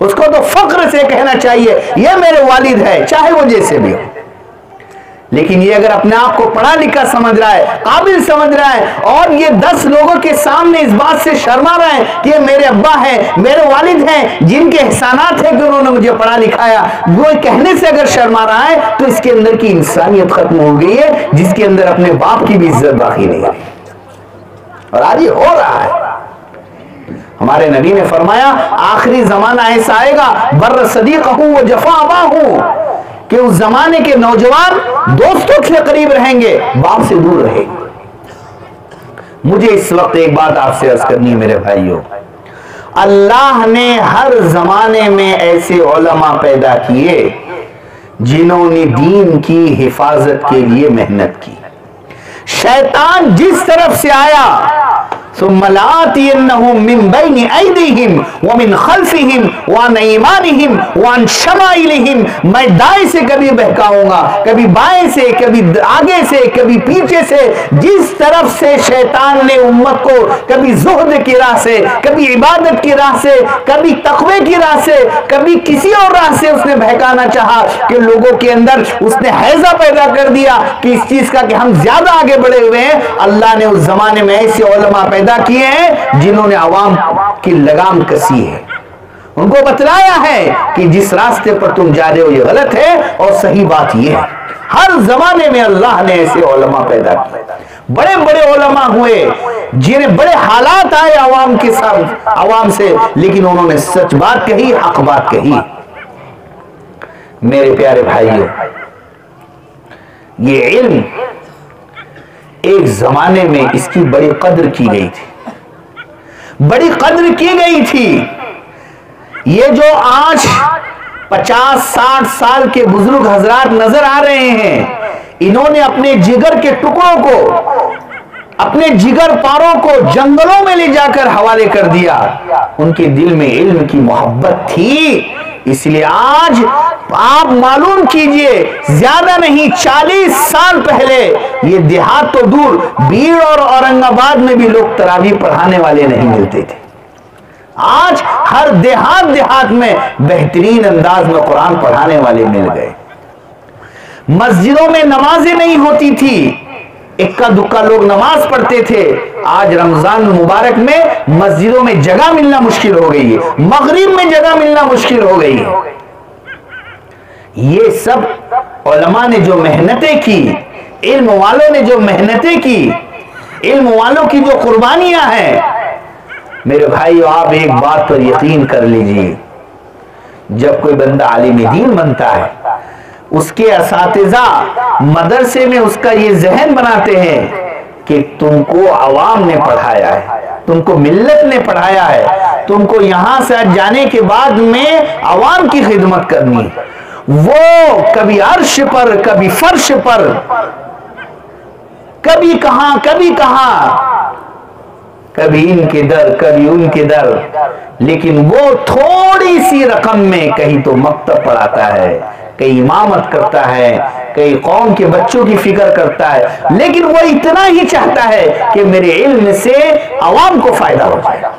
उसको तो फख्र से कहना चाहिए ये मेरे वालिद है, चाहे वो जैसे भी हो। लेकिन ये अगर अपने आप को पढ़ा लिखा समझ रहा है, काबिल समझ रहा है, और ये 10 लोगों के सामने इस बात से शर्मा रहा है कि ये मेरे अब्बा हैं, मेरे वालिद हैं, जिनके एहसानात है कि उन्होंने मुझे पढ़ा लिखाया, वो कहने से अगर शर्मा रहा है तो इसके अंदर की इंसानियत खत्म हो गई है, जिसके अंदर अपने बाप की भी इज्जत बाकी नहीं रही। और आज ये हो रहा है। हमारे नबी ने फरमाया आखिरी जमाना ऐसा आएगा बर्र सदीक़हू व जफ़ा अबाहू, कि उस जमाने के नौजवान दोस्तों के करीब रहेंगे, बाप से दूर रहेंगे। मुझे इस वक्त एक बात आपसे अर्ज करनी है मेरे भाइयों, अल्लाह ने हर जमाने में ऐसे उलमा पैदा किए जिन्होंने दीन की हिफाजत के लिए मेहनत की। शैतान जिस तरफ से आया मिन बैनि ऐदीहिम व मिन खल्फिहिम व अन ऐमानिहिम व अन शमाइलिहिम, मैं दाएं से कभी बहकाऊंगा, कभी बाएं से, कभी आगे से, कभी पीछे से। जिस तरफ से शैतान ने उम्मत को कभी ज़ुहद की राह से, कभी इबादत की राह से, कभी तक़वे की राह से, कभी किसी और राह से उसने बहकाना चाहा कि लोगों के अंदर उसने हैजा पैदा कर दिया कि इस चीज का कि हम ज्यादा आगे बढ़े हुए हैं। अल्लाह ने उस जमाने में ऐसे उलमा पैदा किए हैं जिन्होंने अवाम की लगाम कसी है, उनको बतलाया है कि जिस रास्ते पर तुम जा रहे हो ये गलत है और सही बात ये है। हर जमाने में अल्लाह ने ऐसे उलमा पैदा किए, बड़े बड़े उलमा हुए जिन्हें बड़े हालात आए अवाम के साथ, अवाम से, लेकिन उन्होंने सच बात कही, हक बात कही। मेरे प्यारे भाइयों, ये इल्म एक जमाने में इसकी बड़ी कद्र की गई थी, बड़ी कद्र की गई थी। ये जो आज 50-60 साल के बुजुर्ग हजरात नजर आ रहे हैं, इन्होंने अपने जिगर के टुकड़ों को, अपने जिगर पारों को जंगलों में ले जाकर हवाले कर दिया। उनके दिल में इल्म की मोहब्बत थी, इसलिए आज आप मालूम कीजिए ज्यादा नहीं 40 साल पहले ये देहात तो दूर, भीड़ और औरंगाबाद में भी लोग तरावी पढ़ाने वाले नहीं मिलते थे। आज हर देहात में बेहतरीन अंदाज में कुरान पढ़ाने वाले मिल गए। मस्जिदों में नमाजें नहीं होती थी, इक्का दुक्का लोग नमाज पढ़ते थे। आज रमजान मुबारक में मस्जिदों में जगह मिलना मुश्किल हो गई है, मगरिब में जगह मिलना मुश्किल हो गई है। ये सब उलमा ने जो मेहनतें की, इल्म वालों ने जो मेहनतें की, इल्म वालों की जो कुर्बानियां हैं, मेरे भाइयों आप एक बात पर यकीन कर लीजिए, जब कोई बंदा आलिम दीन बनता है, उसके असातिज़ा मदरसे में उसका ये जहन बनाते हैं कि तुमको अवाम ने पढ़ाया है, तुमको मिल्लत ने पढ़ाया है, तुमको यहां से जाने के बाद में अवाम की खिदमत करनी है। वो कभी अर्श पर, कभी फर्श पर, कभी कहां कभी कहां, कभी इनके दर कभी उनके दर, लेकिन वो थोड़ी सी रकम में कहीं तो मकतब पढ़ाता है, कहीं इमामत करता है, कहीं कौम के बच्चों की फिक्र करता है, लेकिन वो इतना ही चाहता है कि मेरे इल्म से अवाम को फायदा हो जाए।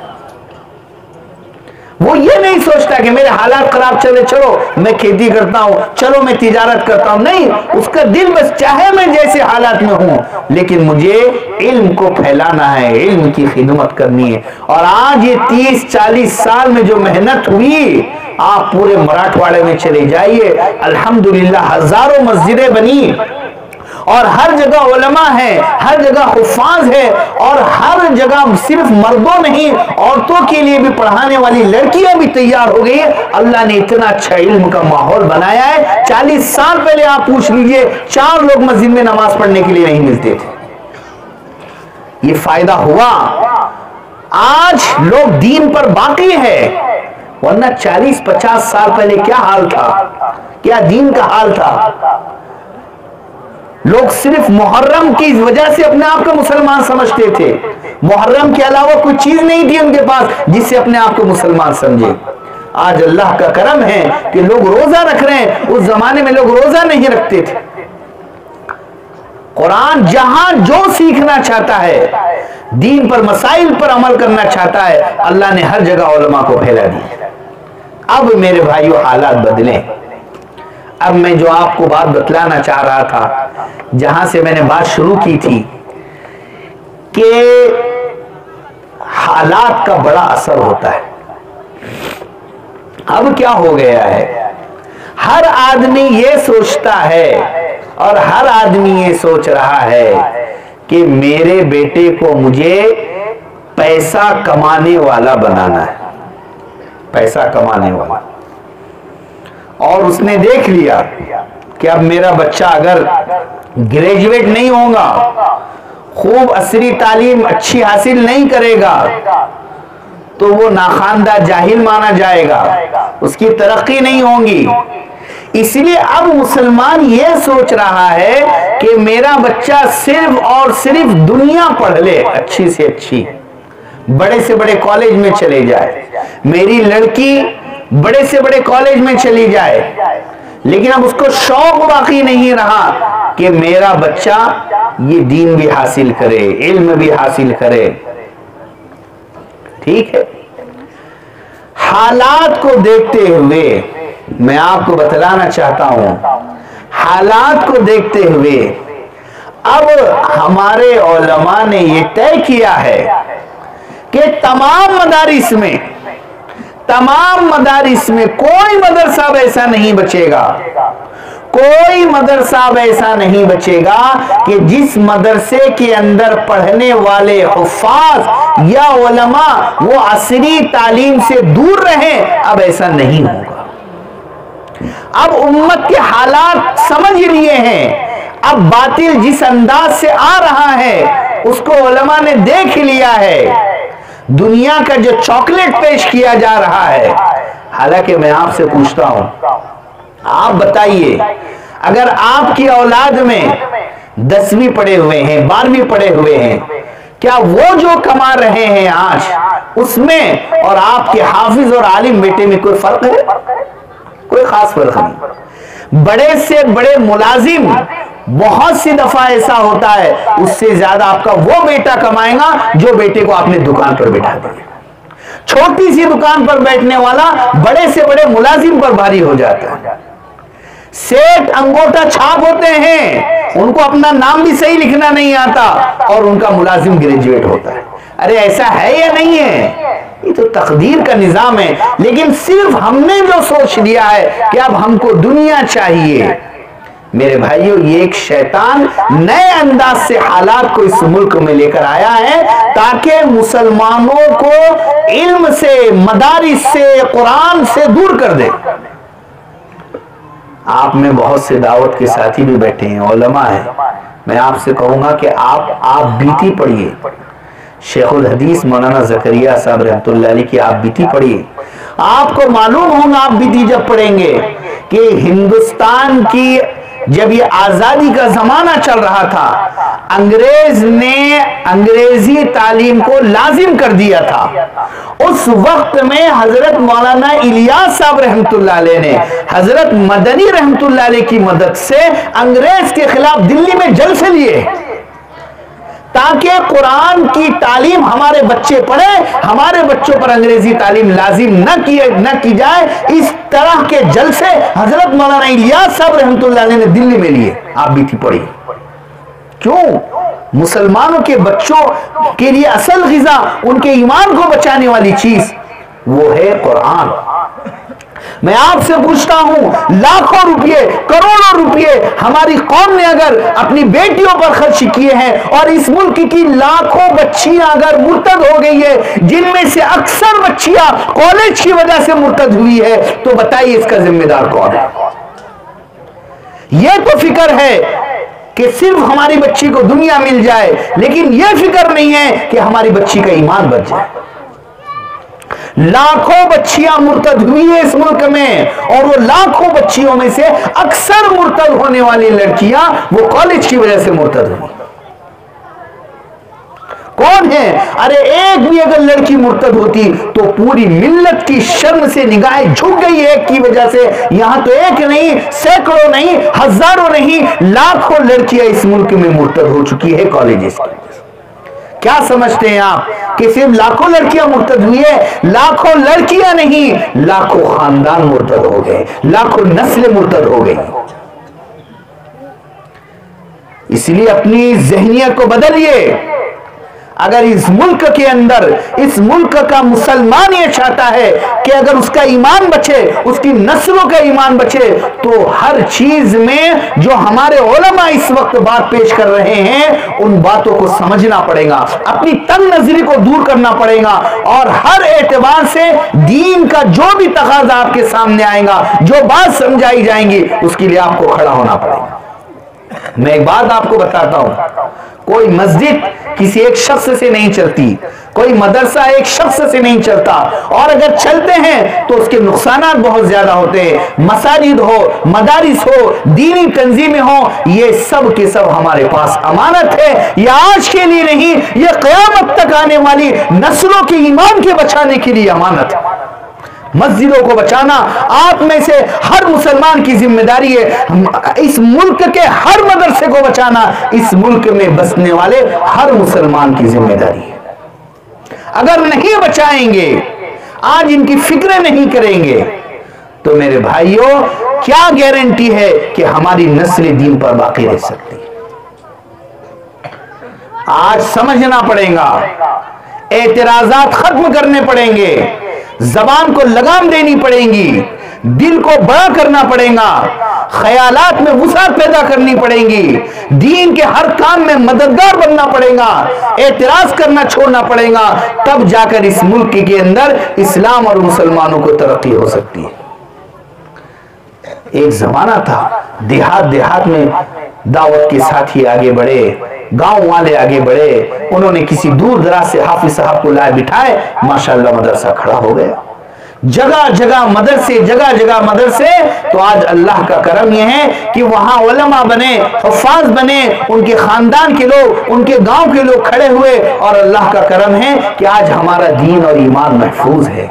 वो ये नहीं सोचता कि मेरे हालात खराब चले, चलो मैं खेती करता हूं, चलो मैं तिजारत करता हूं। नहीं, उसका दिल बस चाहे मैं जैसे हालात में हूं, लेकिन मुझे इल्म को फैलाना है, इल्म की खिदमत करनी है। और आज ये 30-40 साल में जो मेहनत हुई, आप पूरे मराठवाड़े में चले जाइए, अल्हम्दुलिल्लाह हजारों मस्जिदें बनी और हर जगह उलमा है, हर जगह हुफ्फाज है, और हर जगह सिर्फ मर्दों नहीं औरतों के लिए भी पढ़ाने वाली लड़कियां भी तैयार हो गई है। अल्लाह ने इतना अच्छा इल्म का माहौल बनाया है। 40 साल पहले आप पूछ लीजिए, 4 लोग मस्जिद में नमाज पढ़ने के लिए नहीं मिलते थे। ये फायदा हुआ, आज लोग दीन पर बाकी है, वरना 40-50 साल पहले क्या हाल था, क्या दीन का हाल था। लोग सिर्फ मुहर्रम की वजह से अपने आप को मुसलमान समझते थे। मुहर्रम के अलावा कोई चीज नहीं थी उनके पास जिससे अपने आप को मुसलमान समझे। आज अल्लाह का करम है कि लोग रोजा रख रहे हैं, उस जमाने में लोग रोजा नहीं रखते थे। कुरान जहां जो सीखना चाहता है, दीन पर मसाइल पर अमल करना चाहता है, अल्लाह ने हर जगह उलमा को फैला दिया। अब मेरे भाइयों हालात बदले। अब मैं जो आपको बात बतलाना चाह रहा था, जहां से मैंने बात शुरू की थी कि हालात का बड़ा असर होता है। अब क्या हो गया है, हर आदमी ये सोचता है और हर आदमी ये सोच रहा है कि मेरे बेटे को मुझे पैसा कमाने वाला बनाना है, पैसा कमाने वाला। और उसने देख लिया कि अब मेरा बच्चा अगर ग्रेजुएट नहीं होगा, खूब असरी तालीम अच्छी हासिल नहीं करेगा, तो वो नाखानदा जाहिल माना जाएगा, उसकी तरक्की नहीं होगी। इसलिए अब मुसलमान ये सोच रहा है कि मेरा बच्चा सिर्फ और सिर्फ दुनिया पढ़ ले, अच्छी से अच्छी, बड़े से बड़े कॉलेज में चले जाए, मेरी लड़की बड़े से बड़े कॉलेज में चली जाए। लेकिन अब उसको शौक बाकी नहीं रहा कि मेरा बच्चा ये दीन भी हासिल करे, इल्म भी हासिल करे। ठीक है, हालात को देखते हुए मैं आपको बतलाना चाहता हूं, हालात को देखते हुए अब हमारे उलमा ने यह तय किया है कि तमाम मदारिस में कोई मदरसा ऐसा नहीं बचेगा, कोई मदरसा ऐसा नहीं बचेगा कि जिस मदरसे के अंदर पढ़ने वाले हुफ्फाज या उलमा वो असरी तालीम से दूर रहें। अब ऐसा नहीं होगा। अब उम्मत के हालात समझ लिए हैं, अब बातिल जिस अंदाज से आ रहा है उसको उलमा ने देख लिया है। दुनिया का जो चॉकलेट पेश किया जा रहा है, हालांकि मैं आपसे पूछता हूं, आप बताइए, अगर आपकी औलाद में 10वीं पढ़े हुए हैं, 12वीं पढ़े हुए हैं, क्या वो जो कमा रहे हैं आज उसमें और आपके हाफिज और आलिम बेटे में कोई फर्क है? कोई खास फर्क नहीं। बड़े से बड़े मुलाजिम, बहुत सी दफा ऐसा होता है, उससे ज्यादा आपका वो बेटा कमाएगा जो बेटे को आपने दुकान पर बैठा दिया। छोटी सी दुकान पर बैठने वाला बड़े से बड़े मुलाजिम पर भारी हो जाता है। सेठ अंगूठा छाप होते हैं, उनको अपना नाम भी सही लिखना नहीं आता और उनका मुलाजिम ग्रेजुएट होता है। अरे ऐसा है या नहीं है? ये तो तकदीर का निजाम है। लेकिन सिर्फ हमने जो सोच लिया है कि अब हमको दुनिया चाहिए। मेरे भाइयों, ये एक शैतान नए अंदाज से हालात को इस मुल्क में लेकर आया है ताकि मुसलमानों को इल्म से, मदारिस से, कुरान से दूर कर दे। आप में बहुत से दावत के साथी भी बैठे हैं, उलमा है। मैं आपसे कहूंगा कि आप बीती पढ़िए, शेखुल हदीस मौलाना ज़करिया साहब रहमतुल्लाह अलैह की आप बीती पढ़िए। आपको मालूम होगा आप बीती जब पढ़ेंगे कि हिंदुस्तान की जब ये आजादी का जमाना चल रहा था, अंग्रेज ने अंग्रेजी तालीम को लाजिम कर दिया था। उस वक्त में हजरत मौलाना इलियास साहब रहमतुल्लाह अलैह ने हजरत मदनी रहमतुल्लाह अलैह की मदद से अंग्रेज के खिलाफ दिल्ली में जलसे लिए ताकि कुरान की तालीम हमारे बच्चे पढ़े, हमारे बच्चों पर अंग्रेजी तालीम लाजिम न की जाए। इस तरह के जलसे हजरत मौलाना इलियास साहब रहमतुल्लाह अलैह ने दिल्ली में लिए। आप भी थी पढ़ी। क्यों? मुसलमानों के बच्चों के लिए असल ग़िज़ा, उनके ईमान को बचाने वाली चीज वो है कुरान। मैं आपसे पूछता हूं, लाखों रुपए, करोड़ों रुपए हमारी कौम ने अगर अपनी बेटियों पर खर्च किए हैं और इस मुल्क की लाखों बच्चियां अगर मुर्तद हो गई है, जिनमें से अक्सर बच्चियां कॉलेज की वजह से मुर्तद हुई है, तो बताइए इसका जिम्मेदार कौन है? यह तो फिक्र है कि सिर्फ हमारी बच्ची को दुनिया मिल जाए, लेकिन यह फिक्र नहीं है कि हमारी बच्ची का ईमान बच जाए। लाखों बच्चियां मुर्तद हुई है इस मुल्क में, और वो लाखों बच्चियों में से अक्सर मुर्तद होने वाली लड़कियां वो कॉलेज की वजह से मुर्तद हुई। कौन है? अरे एक भी अगर लड़की मुर्तद होती तो पूरी मिल्लत की शर्म से निगाहें झुक गई एक की वजह से। यहां तो एक नहीं, सैकड़ों नहीं, हजारों नहीं, लाखों लड़कियां इस मुल्क में मुर्तद हो चुकी है कॉलेजेस की। क्या समझते हैं आप कि सिर्फ लाखों लड़कियां मुर्तद हुई है? लाखों लड़कियां नहीं, लाखों खानदान मुर्तद हो गए, लाखों नस्लें मुर्तद हो गई। इसलिए अपनी ज़हनियत को बदलिए। अगर इस मुल्क के अंदर, इस मुल्क का मुसलमान ये चाहता है कि अगर उसका ईमान बचे, उसकी नस्लों का ईमान बचे, तो हर चीज में जो हमारे उलमा इस वक्त बात पेश कर रहे हैं उन बातों को समझना पड़ेगा, अपनी तंग नजरी को दूर करना पड़ेगा, और हर एतबार से दीन का जो भी तकाजा आपके सामने आएगा, जो बात समझाई जाएंगी, उसके लिए आपको खड़ा होना पड़ेगा। मैं एक बात आपको बताता हूं, कोई मस्जिद किसी एक शख्स से नहीं चलती, कोई मदरसा एक शख्स से नहीं चलता, और अगर चलते हैं तो उसके नुकसानात बहुत ज्यादा होते हैं। मसाजिद हो, मदारिस हो, दीनी तंजीमें हो, ये सब के सब हमारे पास अमानत है। ये आज के लिए नहीं, ये क़यामत तक आने वाली नस्लों के ईमान के बचाने के लिए अमानत है। मस्जिदों को बचाना आप में से हर मुसलमान की जिम्मेदारी है। इस मुल्क के हर मदरसे को बचाना इस मुल्क में बसने वाले हर मुसलमान की जिम्मेदारी है। अगर नहीं बचाएंगे, आज इनकी फिक्र नहीं करेंगे, तो मेरे भाइयों क्या गारंटी है कि हमारी नस्ल दीन पर बाकी रह सकती है? आज समझना पड़ेगा, एतराजात खत्म करने पड़ेंगे, जबान को लगाम देनी पड़ेगी, दिल को बड़ा करना पड़ेगा, ख्यालात में वुसात पैदा करनी पड़ेगी, दीन के हर काम में मददगार बनना पड़ेगा, एतराज करना छोड़ना पड़ेगा, तब जाकर इस मुल्क के अंदर इस्लाम और मुसलमानों को तरक्की हो सकती है। एक जमाना था, देहात देहात में दावत के साथी आगे बढ़े, गांव वाले आगे बढ़े, उन्होंने किसी दूर दराज से हाफिज साहब को लाए बिठाए, माशाल्लाह मदरसा खड़ा हो गया। जगह जगह मदरसे, जगह जगह मदरसे। तो आज अल्लाह का करम यह है कि वहां उलमा बने, हुफ्फाज बने, उनके खानदान के लोग, उनके गांव के लोग खड़े हुए, और अल्लाह का करम है कि आज हमारा दीन और ईमान महफूज है।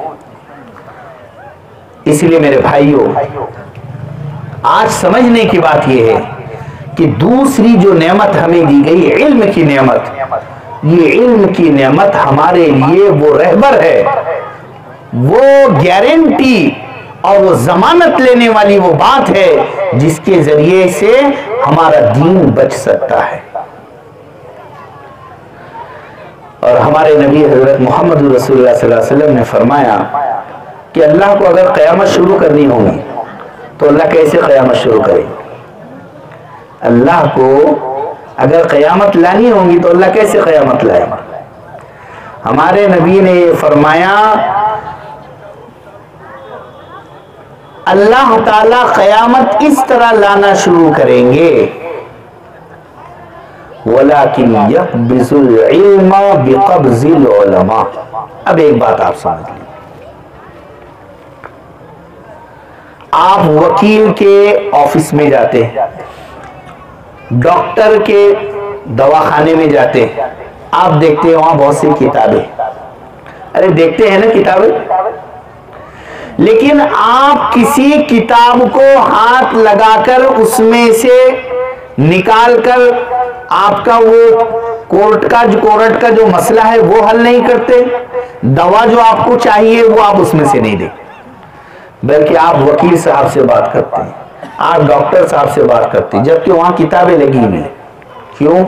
इसलिए मेरे भाइयों, आज समझने की बात यह है कि दूसरी जो नेमत हमें दी गई, इल्म की नेमत, ये इल्म की नेमत हमारे लिए वो रहबर है, वो गारंटी और वो जमानत लेने वाली वो बात है जिसके जरिए से हमारा दीन बच सकता है। और हमारे नबी हजरत मोहम्मद रसूलुल्लाह सल्लल्लाहु अलैहि वसल्लम ने फरमाया कि अल्लाह को अगर क़यामत शुरू करनी होगी तो अल्लाह कैसे क़यामत शुरू करेगा? अल्लाह को अगर क़यामत लानी होगी तो अल्लाह कैसे क़यामत लाएगा? हमारे नबी ने फरमाया, अल्लाह ताला क़यामत इस तरह लाना शुरू करेंगे, वलाकिन यक़बिज़ुल इल्मा बिक़ब्ज़िल उलमा। अब एक बात आप समझ लीजिए, आप वकील के ऑफिस में जाते हैं, डॉक्टर के दवाखाने में जाते हैं, आप देखते हैं वहां बहुत सी किताबें, अरे देखते हैं ना किताबें, लेकिन आप किसी किताब को हाथ लगाकर उसमें से निकालकर आपका वो कोर्ट का जो मसला है वो हल नहीं करते, दवा जो आपको चाहिए वो आप उसमें से नहीं देते, बल्कि आप वकील साहब से बात करते हैं, आप डॉक्टर साहब से बात करते हैं, जबकि वहां किताबें लगी हुई हैं। क्यों?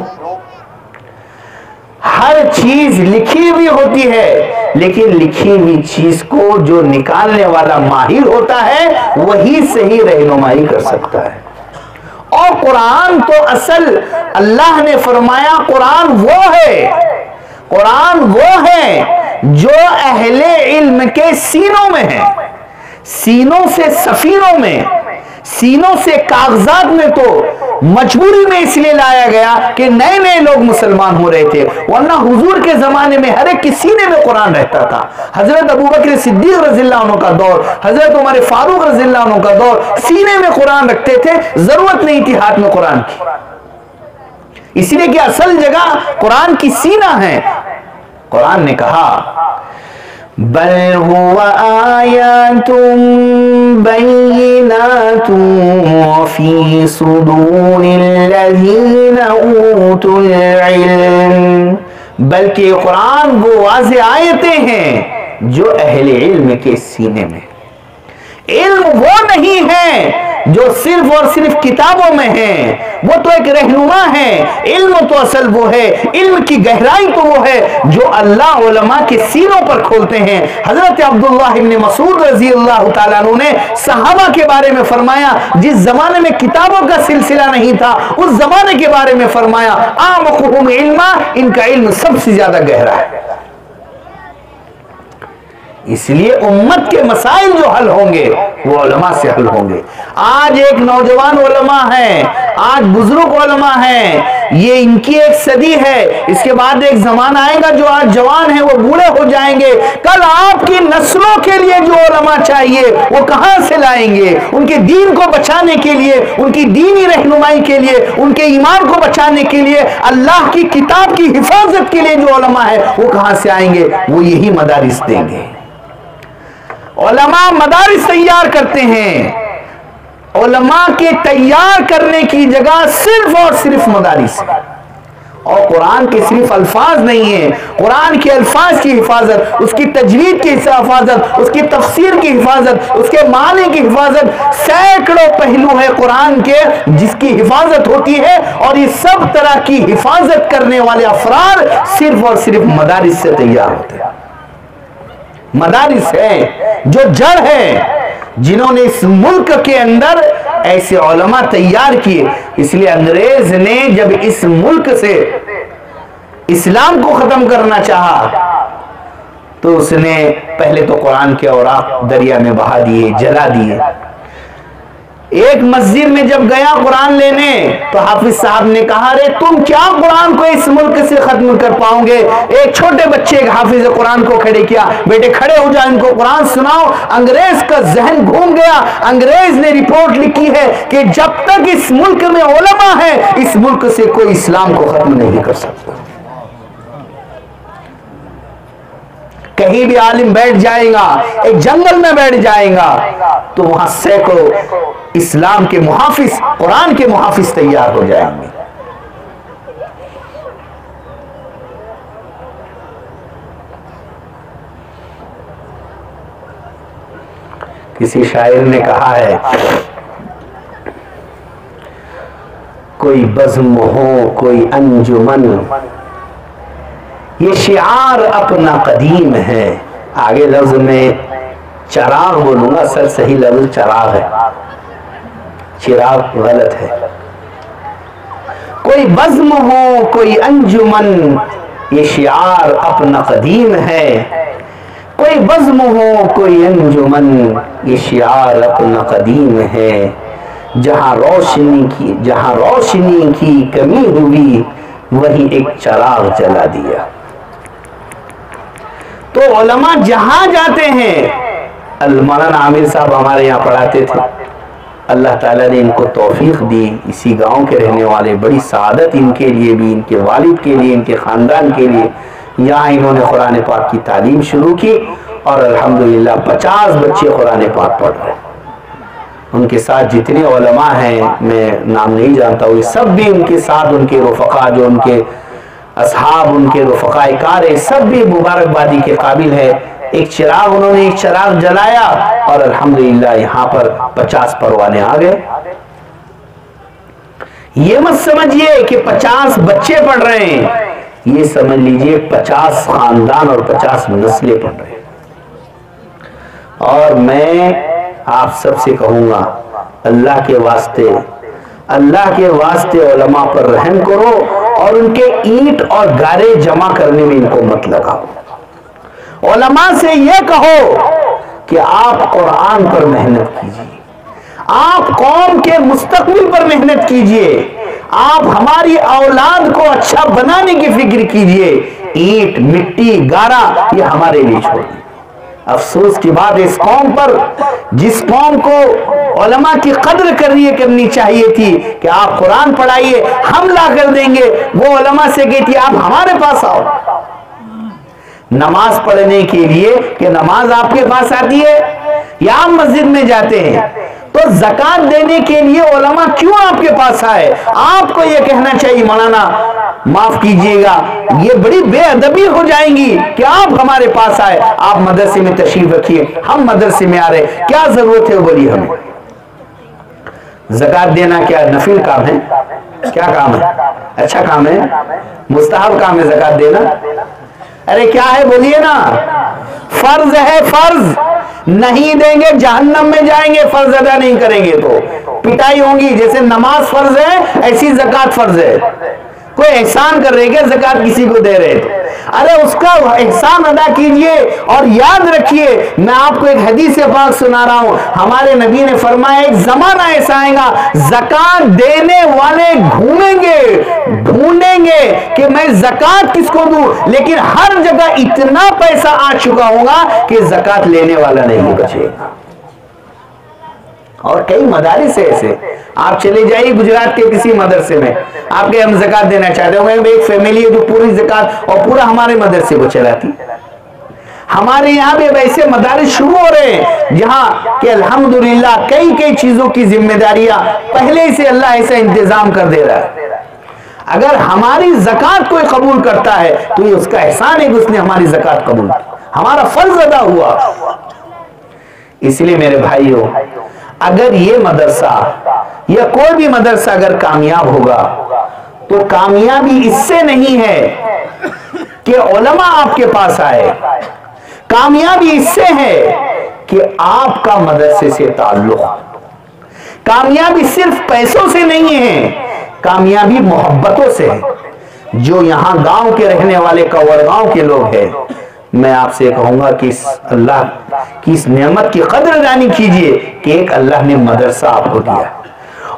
हर चीज लिखी हुई होती है, लेकिन लिखी हुई चीज को जो निकालने वाला माहिर होता है वही सही रहनुमाई कर सकता है। और कुरान तो असल, अल्लाह ने फरमाया कुरान वो है जो अहले इल्म के सीनों में है, सीनों से सफीरों में, सीनों से कागजात में तो मजबूरी में इसलिए लाया गया कि नए नए लोग मुसलमान हो रहे थे, वरना हुजूर के जमाने में हर एक के सीने में कुरान रहता था। हजरत अबू बकर सिद्दीक रज़ियल्लाहु अन्हु का दौर, हजरत उमर फारूक रज़ियल्लाहु अन्हु का दौर, सीने में कुरान रखते थे, जरूरत नहीं थी हाथ में कुरान की, इसलिए कि असल जगह कुरान की सीना है। कुरान ने कहा बल हुवा आयातुम बय्यिनातुम फी सुदूरिल्लज़ीना ऊतुल इल्म, बल्कि कुरान वो वाज़ेह आयतें हैं जो अहले इल्म के सीने में। इल्म वो नहीं है जो सिर्फ और सिर्फ किताबों में है, वो तो एक रहनुमा है। इल्म तो असल वो है, इल्म की गहराई तो वो है जो अल्लाह उलमा के सीनों पर खोलते हैं। हजरत अब्दुल्लाह इब्न मसूद रजी अल्लाह ताला अन्हु ने सहाबा के बारे में फरमाया, जिस जमाने में किताबों का सिलसिला नहीं था उस जमाने के बारे में फरमाया आमकुहुम इल्मा, इनका इल्म सबसे ज्यादा गहरा है। इसलिए उम्मत के मसाइल जो हल होंगे वो उलमा से हल होंगे। आज एक नौजवान उलमा है, आज बुजुर्ग उलमा है, ये इनकी एक सदी है। इसके बाद एक जमाना आएगा जो आज जवान है वो बूढ़े हो जाएंगे। कल आपकी नस्लों के लिए जो उलमा चाहिए वो कहां से लाएंगे? उनके दीन को बचाने के लिए, उनकी दीनी रहनुमाई के लिए, उनके ईमान को बचाने के लिए, अल्लाह की किताब की हिफाजत के लिए जो उलमा है वो कहां से आएंगे? वो यही मदारिस देंगे। उलमा मदारिस तैयार करते हैं। उलमा के तैयार करने की जगह सिर्फ और सिर्फ मदारिस है। और कुरान के सिर्फ अल्फाज नहीं है, कुरान के अल्फाज की हिफाजत, उसकी तजवीद की हिफाजत, उसकी तफसीर की हिफाजत, उसके माने की हिफाजत, सैकड़ों पहलू है कुरान के जिसकी हिफाजत होती है। और ये सब तरह की हिफाजत करने वाले अफराद सिर्फ और सिर्फ मदारिस से तैयार होते हैं। मदारिस है जो जड़ है, जिन्होंने इस मुल्क के अंदर ऐसे उलमा तैयार किए। इसलिए अंग्रेज ने जब इस मुल्क से इस्लाम को खत्म करना चाहा तो उसने पहले तो कुरान के औराक दरिया में बहा दिए, जला दिए। एक मस्जिद में जब गया कुरान लेने तो हाफिज साहब ने कहा, अरे तुम क्या कुरान को इस मुल्क से खत्म कर पाओगे? एक छोटे बच्चे एक हाफिज कुरान को खड़े किया, बेटे खड़े हो जाओ, इनको कुरान सुनाओ। अंग्रेज का जहन घूम गया। अंग्रेज ने रिपोर्ट लिखी है कि जब तक इस मुल्क में उलमा है इस मुल्क से कोई इस्लाम को खत्म नहीं कर सकता। कहीं भी आलिम बैठ जाएगा, एक जंगल में बैठ जाएगा तो वहां सैकड़ों इस्लाम के मुहाफिज, कुरान के मुहाफिज तैयार हो जाएंगे। किसी शायर ने कहा है, कोई बज़्म हो कोई अंजुमन, ये शिआर अपना कदीम है। आगे लफ्ज में चराग बोलूंगा, सर सही लफ्ज चराग है, चिराग गलत है। कोई बज़्म हो कोई अंजुमन, ये शिआर अपना कदीम है। कोई बज़्म हो कोई अंजुमन, ये शिआर अपना कदीम है। जहां रोशनी की कमी हुई वही एक चराग जला दिया। तो उलमा जहां जाते हैं, मौलाना आमिर साहब हमारे यहाँ पढ़ाते थे, अल्लाह ताला ने इनको तौफीक दी, इसी गांव के रहने वाले, बड़ी सादत इनके लिए भी, इनके वालिद के लिए, इनके खानदान के लिए। यहाँ इन्होंने कुरान पाक की तालीम शुरू की और अल्हम्दुलिल्लाह 50 बच्चे कुरान पाक पढ़ रहे हैं। उनके साथ जितने उलमा हैं, मैं नाम नहीं जानता हूँ, सब भी उनके साथ, उनके रुफ़क़ा जो उनके असहाब, उनके रुफ़क़ाए कार, सब भी मुबारकबादी के काबिल है। एक चिराग, उन्होंने एक चिराग जलाया और अल्हम्दुलिल्लाह यहाँ पर 50 परवाने आ गए। ये मत समझिए कि 50 बच्चे पढ़ रहे हैं, ये समझ लीजिए 50 खानदान और 50 नस्लें पढ़ रहे हैं। और मैं आप सबसे कहूंगा, अल्लाह के वास्ते उलमा पर रहम करो और उनके ईंट और गारे जमा करने में इनको मत लगाओ। उलमा से यह कहो कि आप कुरान पर मेहनत कीजिए, आप कौम के मुस्तकबिल पर मेहनत कीजिए, आप हमारी औलाद को अच्छा बनाने की फिक्र कीजिए। ईंट, मिट्टी, गारा ये हमारे लिए छोड़िए। अफसोस की बात इस कौम पर, जिस कौम को उलमा की कद्र करनी चाहिए थी कि आप कुरान पढ़ाइए, हम ला कर देंगे, वो उलमा से कहती आप हमारे पास आओ। नमाज पढ़ने के लिए कि नमाज आपके पास आती है या आप मस्जिद में जाते हैं, तो ज़कात देने के लिए उलमा क्यों आपके पास आए? आपको यह कहना चाहिए मौलाना माफ कीजिएगा, ये बड़ी बेअदबी हो जाएंगी कि आप हमारे पास आए, आप मदरसे में तशरीफ रखिए, हम मदरसे में आ रहे, क्या जरूरत है वो बोलिए हमें? ज़कात देना क्या नफिल काम है? क्या काम है? अच्छा काम है? मुस्तहब काम है ज़कात देना? अरे क्या है बोलिए ना? फर्ज है, फर्ज। नहीं देंगे जहन्नम में जाएंगे, फर्ज अदा नहीं करेंगे तो पिटाई होगी। जैसे नमाज फर्ज है ऐसी ज़कात फर्ज है। कोई एहसान कर रहे क्या ज़कात किसी को दे रहे? तो अरे उसका एहसान अदा कीजिए। और याद रखिए, मैं आपको एक हदीस पाक सुना रहा हूं, हमारे नबी ने फरमाया एक जमाना ऐसा आएगा ज़कात देने वाले घूमेंगे, ढूंढेंगे कि मैं ज़कात किसको दूं, लेकिन हर जगह इतना पैसा आ चुका होगा कि ज़कात लेने वाला नहीं बचेगा। और कई मदारिस है ऐसे, आप चले जाइए गुजरात के किसी मदरसे में, आपके हम ज़कात देना चाहते होंगे, एक फैमिली है जो पूरी ज़कात और पूरा हमारे मदरसे को चलाती। हमारे यहाँ भी वैसे मदारिस शुरू हो रहे हैं जहाँ कि अल्हम्दुलिल्लाह कई कई चीजों की जिम्मेदारियां पहले से अल्लाह ऐसा इंतजाम कर दे रहा है। अगर हमारी ज़कात कोई कबूल करता है तो ये उसका एहसान है कि उसने हमारी ज़कात कबूल, हमारा फर्ज अदा हुआ। इसलिए मेरे भाइयों, अगर ये मदरसा या कोई भी मदरसा अगर कामयाब होगा तो कामयाबी इससे नहीं है कि उलमा आपके पास आए, कामयाबी इससे है कि आपका मदरसे से ताल्लुक। कामयाबी सिर्फ पैसों से नहीं है, कामयाबी मोहब्बतों से है। जो यहां गांव के रहने वाले कवरगांव के लोग हैं, मैं आपसे कहूंगा कि इस अल्लाह की इस नेमत की कदरदानी कीजिए कि एक अल्लाह ने मदरसा आपको दिया,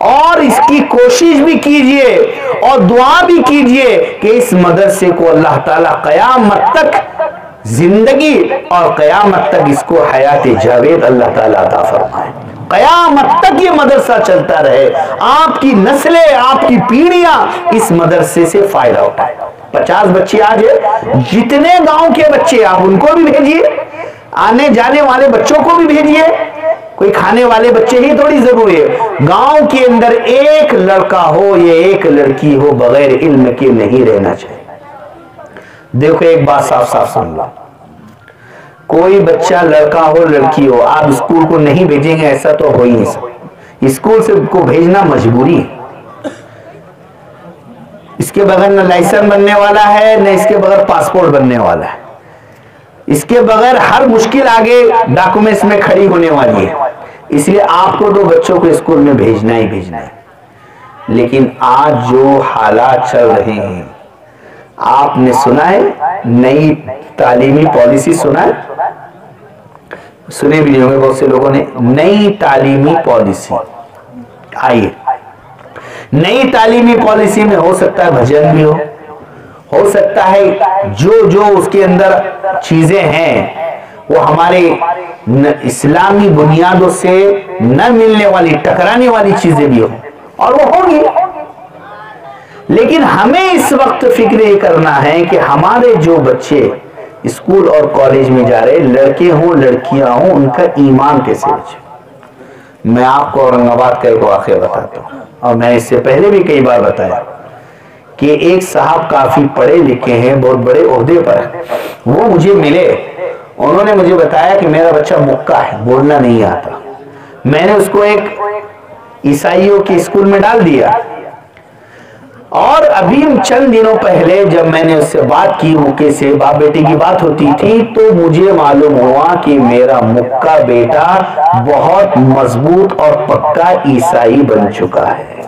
और इसकी कोशिश भी कीजिए और दुआ भी कीजिए कि इस मदरसे को अल्लाह ताला क़यामत तक जिंदगी और क़यामत तक इसको हयात जावेद अल्लाह ताला अता फरमाए। क़यामत तक ये मदरसा चलता रहे, आपकी नस्लें, आपकी पीढ़ियां इस मदरसे से फायदा उठाए। 50 बच्चे आज है, जितने गांव के बच्चे आप उनको भी भेजिए, आने जाने वाले बच्चों को भी भेजिए। कोई खाने वाले बच्चे ही थोड़ी जरूरी है। गांव के अंदर एक लड़का हो या एक लड़की हो बगैर इल्म के नहीं रहना चाहिए। देखो एक बात साफ साफ सुन लो, कोई बच्चा लड़का हो लड़की हो आप स्कूल को नहीं भेजेंगे ऐसा तो हो ही नहीं सकता। स्कूल से को भेजना मजबूरी है। इसके बगैर न लाइसेंस बनने वाला है, न इसके बगैर पासपोर्ट बनने वाला है, इसके बगैर हर मुश्किल आगे डॉक्यूमेंट्स में खड़ी होने वाली है। इसलिए आपको तो बच्चों को स्कूल में भेजना ही भेजना है। लेकिन आज जो हालात चल रहे हैं, आपने सुना है नई तालीमी पॉलिसी, सुना है? सुने भी नहीं होंगे बहुत से लोगों ने। नई तालीमी पॉलिसी आई है। नई तालीमी पॉलिसी में हो सकता है भजन भी हो सकता है जो जो उसके अंदर चीजें हैं वो हमारे इस्लामी बुनियादों से न मिलने वाली, टकराने वाली चीजें भी हो, और वो होगी। लेकिन हमें इस वक्त फिक्र ये करना है कि हमारे जो बच्चे स्कूल और कॉलेज में जा रहे, लड़के हों लड़कियां हों, उनका ईमान कैसे बचे। मैं आपको औरंगाबाद का एक वाक़या बताता हूँ, और मैं इससे पहले भी कई बार बताया कि एक साहब काफी पढ़े लिखे हैं, बहुत बड़े ओहदे पर हैं। वो मुझे मिले, उन्होंने मुझे बताया कि मेरा बच्चा मुक्का है, बोलना नहीं आता। मैंने उसको एक ईसाइयों के स्कूल में डाल दिया, और अभी चंद दिनों पहले जब मैंने उससे बात की, मुक्के से बाप बेटे की बात होती थी, तो मुझे मालूम हुआ कि मेरा मुक्का बेटा बहुत मजबूत और पक्का ईसाई बन चुका है।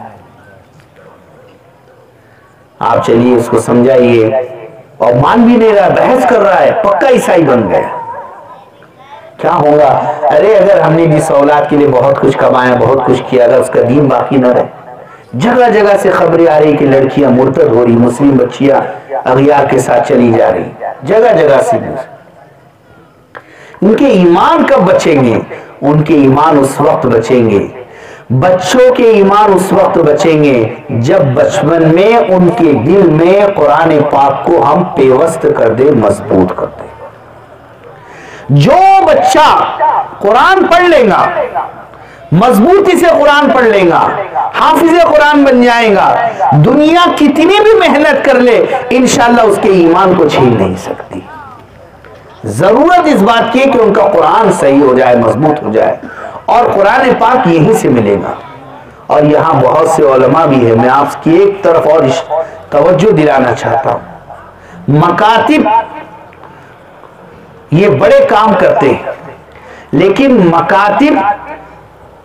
आप चलिए उसको समझाइए, और मान भी नहीं रहा, बहस कर रहा है, पक्का ईसाई बन गया। क्या होगा? अरे अगर हमने जिस औलाद के लिए बहुत कुछ कमाया, बहुत कुछ किया, अगर उसका दीन बाकी न रहे। जगह जगह से खबरें आ रही कि लड़कियां मुर्तद हो रही, मुस्लिम बच्चियां अगयार के साथ चली जा रही, जगह जगह से। उनके ईमान कब बचेंगे? उनके ईमान उस वक्त बचेंगे, बच्चों के ईमान उस वक्त बचेंगे जब बचपन में उनके दिल में कुरान पाक को हम पेवस्त कर दे, मजबूत कर दे। जो बच्चा कुरान पढ़ लेगा, मजबूती से कुरान पढ़ लेगा, हाफिज कुरान बन जाएगा, दुनिया कितनी भी मेहनत कर ले इंशाअल्लाह उसके ईमान को छीन नहीं सकती। जरूरत इस बात की है कि उनका कुरान सही हो जाए, मजबूत हो जाए, और कुरान पाक यहीं से मिलेगा। और यहां बहुत से उलमा भी है। मैं आपकी एक तरफ और तवज्जो दिलाना चाहता हूं, मकातिब ये बड़े काम करते हैं, लेकिन मकातिब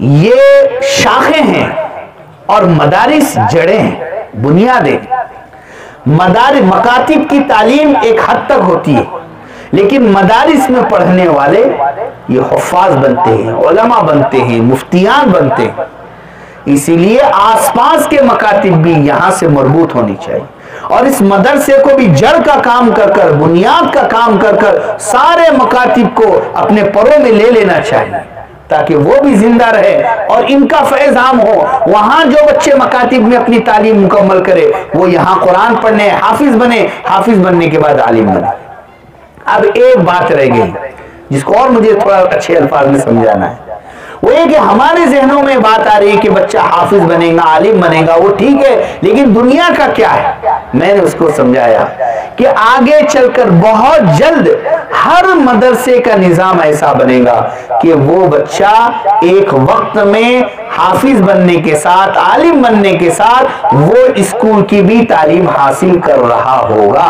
ये शाखें हैं और मदारिस जड़ें हैं, बुनियादें। मकातिब की तालीम एक हद तक होती है, लेकिन मदारिस में पढ़ने वाले ये हुफ्फाज बनते हैं, उलमा बनते हैं, मुफ्तियान बनते हैं। इसीलिए आसपास के मकातिब भी यहां से मरबूत होनी चाहिए, और इस मदरसे को भी जड़ का काम कर कर, बुनियाद का काम कर कर सारे मकातिब को अपने परों में ले लेना चाहिए, ताकि वो भी जिंदा रहे और इनका फैज आम हो। वहां जो बच्चे मकातिब में अपनी तालीम मुकम्मल करे, वो यहाँ कुरान पढ़ने हाफिज बने, हाफिज बनने के बाद आलिम बने। अब एक बात रह गई जिसको और मुझे थोड़ा अच्छे अल्फाज में समझाना है, वो ये कि हमारे जहनों में बात आ रही है कि बच्चा हाफिज बनेगा, आलिम बनेगा, वो ठीक है, लेकिन दुनिया का क्या है? मैंने उसको समझाया कि आगे चलकर बहुत जल्द हर मदरसे का निजाम ऐसा बनेगा कि वो बच्चा एक वक्त में हाफिज बनने के साथ, आलिम बनने के साथ वो स्कूल की भी तालीम हासिल कर रहा होगा।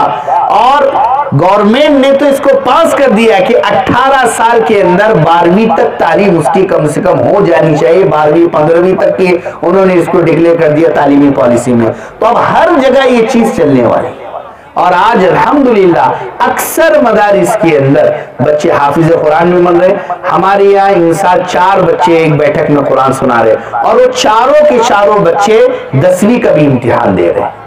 और गवर्नमेंट ने तो इसको पास कर दिया कि 18 साल के अंदर 12वीं तक तालीम उसकी कम से कम हो जानी चाहिए। 12वीं 15वीं तक की उन्होंने इसको डिक्लेयर कर दिया तालीमी पॉलिसी में। तो अब हर जगह ये चीज चलने वाली। और आज अल्हम्दुलिल्लाह अक्सर मदारिस के अंदर बच्चे हाफिज कुरान में बन रहे। हमारे यहाँ इंसान 4 बच्चे एक बैठक में कुरान सुना रहे, और वो चारों के चारों बच्चे 10वीं का भी इम्तिहान दे रहे हैं।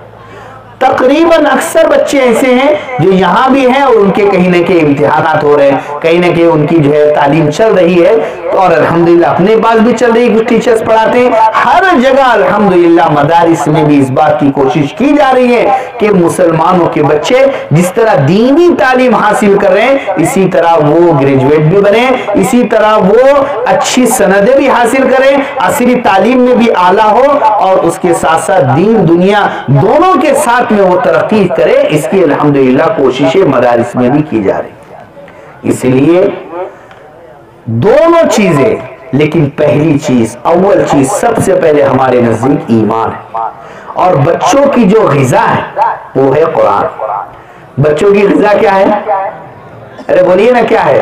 तकरीबन अक्सर बच्चे ऐसे हैं जो यहाँ भी हैं और उनके कहीं ना कहीं इम्तिहानात हो रहे हैं, कहीं ना कहीं उनकी जो है तालीम चल रही है, और अल्हम्दुलिल्लाह अपने पास भी चल रही है, कुछ टीचर्स पढ़ाते हैं। हर जगह अल्हम्दुलिल्लाह मदारिस में भी इस बात की कोशिश की जा रही है कि मुसलमानों के बच्चे जिस तरह दीनी तालीम हासिल कर रहे हैं, इसी तरह वो ग्रेजुएट भी बने, इसी तरह वो अच्छी सनदें भी हासिल करें, असली तालीम में भी आला हो, और उसके साथ साथ दीन दुनिया दोनों के साथ में वो तरक्की करे। इसकी अल्हम्दुलिल्लाह कोशिशें मदारिस में भी की जा रही है। इसलिए दोनों चीजें, लेकिन पहली चीज, अव्वल चीज, सबसे पहले हमारे नजदीक ईमान है, और बच्चों की जो ग़िज़ा है वो है कुरान। बच्चों की ग़िज़ा क्या है? अरे बोलिए ना, क्या है?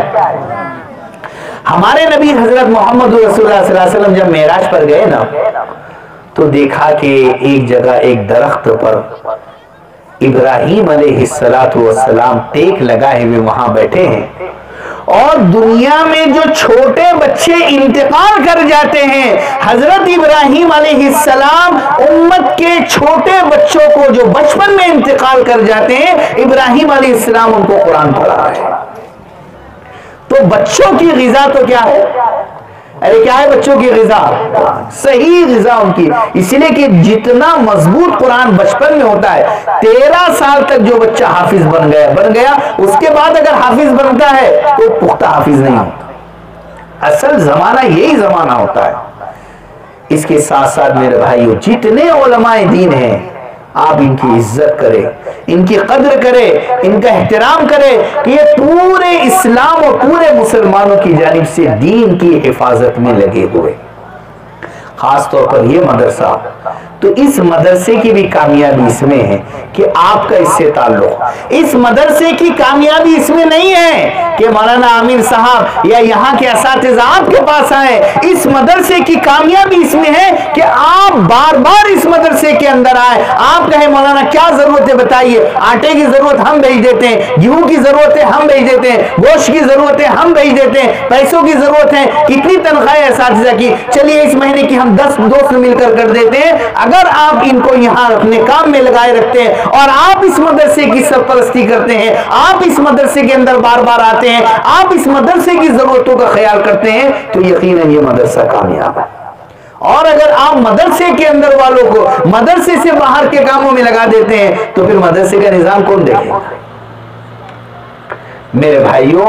हमारे नबी हजरत मोहम्मद रसूलुल्लाह सल्लल्लाहु अलैहि वसल्लम जब मेराज पर गए ना, तो देखा कि एक जगह एक दरख्त पर इब्राहीम अलैहिस्सलातु वस्सलाम टेक लगाए हुए वहां बैठे हैं, और दुनिया में जो छोटे बच्चे इंतकाल कर जाते हैं, हजरत इब्राहीम अलैहिस्सलाम उम्मत के छोटे बच्चों को जो बचपन में इंतकाल कर जाते हैं, इब्राहीम अलैहिस्सलाम उनको कुरान पढ़ा रहे हैं। तो बच्चों की ग़िज़ा तो क्या है? अरे क्या है बच्चों की ग़िज़ा? सही ग़िज़ा उनकी। इसलिए कि जितना मजबूत कुरान बचपन में होता है, 13 साल तक जो बच्चा हाफिज बन गया, उसके बाद अगर हाफिज बनता है तो पुख्ता हाफिज नहीं होता। असल जमाना यही जमाना होता है। इसके साथ साथ मेरे भाइयों, जितने उलमाए दीन हैं, आप इनकी इज्जत करें, इनकी कद्र करें, इनका एहतराम करें कि ये पूरे इस्लाम और पूरे मुसलमानों की जानिब से दीन की हिफाजत में लगे हुए। खास तौर पर ये मदरसा, तो इस मदरसे की भी कामयाबी इसमें है कि आपका इससे ताल्लुक। इस मदरसे की कामयाबी इसमें नहीं है कि मौलाना आमिर साहब या यहाँ के असातिज़ा आपके पास आए। इस मदरसे की कामयाबी इसमें है कि आप बार बार इस मदरसे के अंदर आए। आप कहें मौलाना क्या जरूरत है बताइए, आटे की जरूरत हम भेज देते हैं, गेहूं की जरूरत है हम भेज देते हैं, गोश्त की जरूरत है हम भेज देते हैं, पैसों की जरूरत है, कितनी तनख्वाह है असातिज़ा की, चलिए इस महीने की हम 10 दोस्त मिलकर कर देते हैं। अगर आप इनको यहां अपने काम में लगाए रखते हैं और आप इस मदरसे की सरपरस्ती करते हैं, आप इस मदरसे के अंदर बार बार आते हैं, आप इस मदरसे की जरूरतों का ख्याल करते हैं, तो यकीनन ये मदरसा कामयाब है। और अगर आप मदरसे के अंदर वालों को मदरसे से बाहर के कामों में लगा देते हैं, तो फिर मदरसे का निजाम कौन देखेगा? मेरे भाइयों,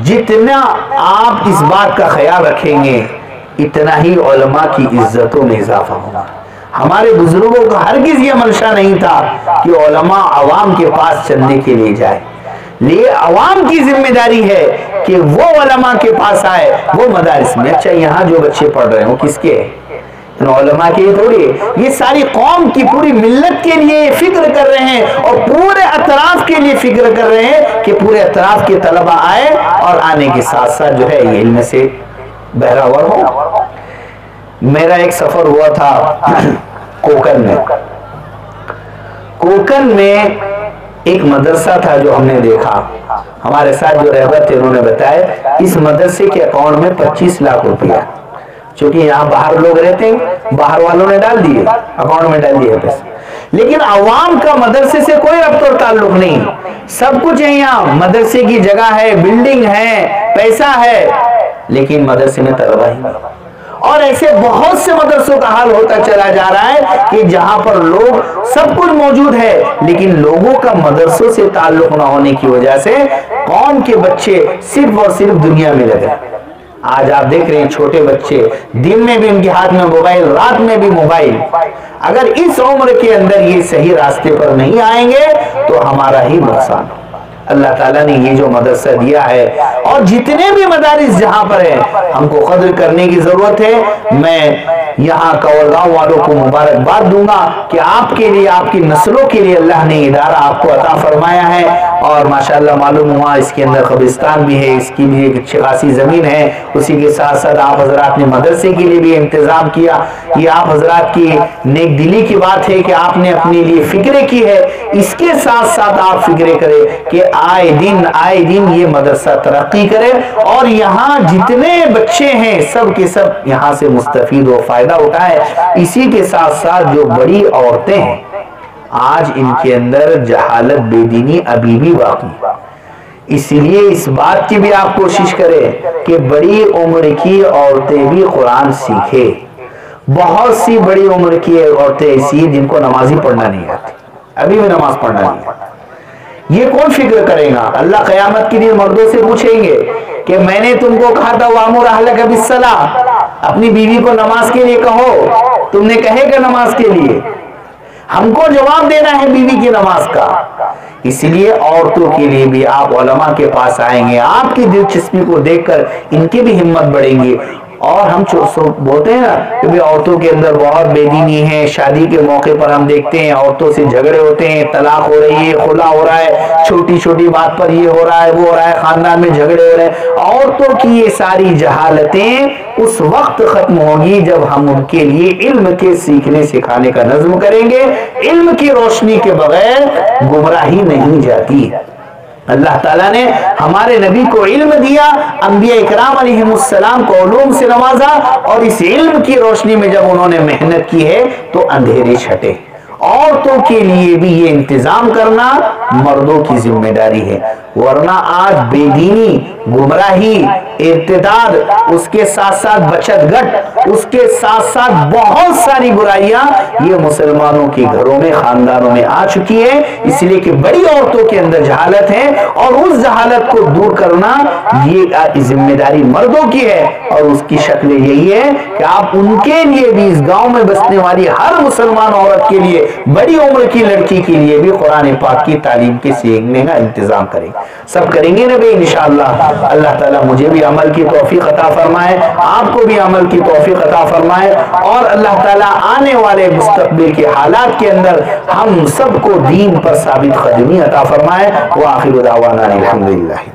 जितना आप इस बात का ख्याल रखेंगे इतना ही उलमा की इज्जतों में इजाफा होगा। हमारे बुजुर्गों का हरगिज ये मंशा नहीं था कि उलमा अवाम के पास चलने के लिए जाए, ये अवाम की जिम्मेदारी है कि वो उलमा के पास आए, वो मदारिस में। अच्छा, यहाँ जो बच्चे पढ़ रहे हैं वो किसके हैं? उलमा के थोड़ी, ये सारी कौम की पूरी मिल्लत के लिए फिक्र कर रहे हैं और पूरे अतराफ के लिए फिक्र कर रहे हैं कि पूरे अतराफ के तलबा आए और आने के साथ साथ जो है ये इल्म से बहरावर हो। मेरा एक सफर हुआ था कोकन में। कोकन में एक मदरसा था जो हमने देखा, हमारे साथ जो रहबर थे उन्होंने बताया इस मदरसे के अकाउंट में 25 लाख रुपया, क्योंकि यहाँ बाहर लोग रहते हैं, बाहर वालों ने डाल दिए, अकाउंट में डाल दिए पैसे, लेकिन अवाम का मदरसे से कोई रब्त और ताल्लुक नहीं। सब कुछ है यहाँ, मदरसे की जगह है, बिल्डिंग है, पैसा है, लेकिन मदरसे में तलबा ही। और ऐसे बहुत से मदरसों का हाल होता चला जा रहा है कि जहां पर लोग सब कुछ मौजूद है लेकिन लोगों का मदरसों से ताल्लुक न होने की वजह से कौम के बच्चे सिर्फ और सिर्फ दुनिया में लगे। आज आप देख रहे हैं छोटे बच्चे, दिन में भी उनके हाथ में मोबाइल, रात में भी मोबाइल। अगर इस उम्र के अंदर ये सही रास्ते पर नहीं आएंगे तो हमारा ही नुकसान। अल्लाह ताला ने ये जो मदरसा दिया है और जितने भी मदारिस जहां पर है हमको कदर करने की जरूरत है। मैं यहाँ कवरगांव वालों को मुबारकबाद दूंगा कि आपके लिए, आपकी नस्लों के लिए अल्लाह ने इदारा आपको अता फरमाया है और माशाल्लाह मालूम हुआ इसके अंदर कब्रिस्तान भी है, इसकी भी एक अच्छी खासी जमीन है। उसी के साथ साथ आप हजरात ने मदरसे के लिए भी इंतजाम किया। ये आप हजरात की नेक दिली की बात है कि आपने अपने लिए फिक्रे की है। इसके साथ साथ आप फिक्रे करें कि आए दिन ये मदरसा तरक्की करे और यहाँ जितने बच्चे हैं सब के सब यहाँ से मुस्तफीद व फायदा उठाए। इसी के साथ साथ जो बड़ी औरतें हैं आज इनके अंदर जहालत, बेदीनी अभी भी बाकी, इसलिए इस बात की भी आप कोशिश करें कि बड़ी उम्र की औरतें भी कुरान सीखे। बहुत सी बड़ी उम्र की औरतें ऐसी हैं जिनको नमाज ही पढ़ना नहीं आती, अभी भी नमाज पढ़ना नहीं आता। ये कौन फिक्र करेगा? अल्लाह क़यामत के दिन मर्दों से पूछेंगे कि मैंने तुमको कहा था वामुर अहलक बिस्सलाह, अपनी बीवी को नमाज के लिए कहो, तुमने कहेगा नमाज के लिए? हमको जवाब देना है बीवी की नमाज का। इसलिए औरतों के लिए भी आप उलमा के पास आएंगे, आपकी दिलचस्पी को देखकर इनकी भी हिम्मत बढ़ेगी। और हम बोलते हैं ना कि भाई औरतों के अंदर बहुत बेदीनी है, शादी के मौके पर हम देखते हैं औरतों से झगड़े होते हैं, तलाक हो रही है, खुला हो रहा है, छोटी छोटी बात पर ये हो रहा है, वो हो रहा है, खानदान में झगड़े हो रहे हैं। औरतों की ये सारी जहालतें उस वक्त खत्म होगी जब हम उनके लिए इल्म के सीखने सिखाने का नज्म करेंगे। इल्म की रोशनी के बगैर गुमराही नहीं जाती। अल्लाह ताला ने हमारे नबी को इल्म दिया, अंबिया इकराम अलैहिमुस्सलाम को उलूम से नवाजा और इस इल्म की रोशनी में जब उन्होंने मेहनत की है तो अंधेरे छटे। औरतों के लिए भी ये इंतजाम करना मर्दों की जिम्मेदारी है, वरना आज बेदीनी, गुमराही, इर्तिदाद, उसके साथ साथ बचतगट, उसके साथ साथ बहुत सारी बुराइयां ये मुसलमानों के घरों में, खानदानों में आ चुकी है। इसलिए कि बड़ी औरतों के अंदर जहालत है और उस जहालत को दूर करना ये जिम्मेदारी मर्दों की है। और उसकी शक्ल यही है कि आप उनके लिए भी, इस गांव में बसने वाली हर मुसलमान औरत के लिए, बड़ी उम्र की लड़की के लिए भी कुरान पाक की तालीम के सीखने का इंतजाम करें। सब करेंगे ना भाई इंशाअल्लाह। अल्लाह ताला मुझे भी अमल की तौफीक अता फरमाए, आपको भी अमल की तौफीक अता फरमाए और अल्लाह ताला आने वाले मुस्तकबिल के हालात के अंदर हम सबको दीन पर साबित कदमी अता फरमाए। व आखिरु दावाना अल्हम्दुलिल्लाह।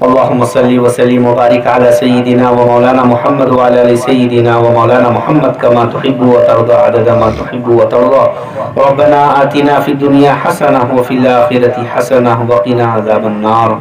अल्लाहुम्मा सल्ली व सल्लिम व बारिक अला सय्यिदिना व मौलाना मुहम्मद व अला आलि सय्यिदिना व मौलाना मुहम्मद कमा तुहिब्बु व तर्दा अदद मा तुहिब्बु व तर्दा। रब्बना आतिना फिद दुनिया हसनह व फिल आखिरति हसनह व क़िना अज़ाबन नार।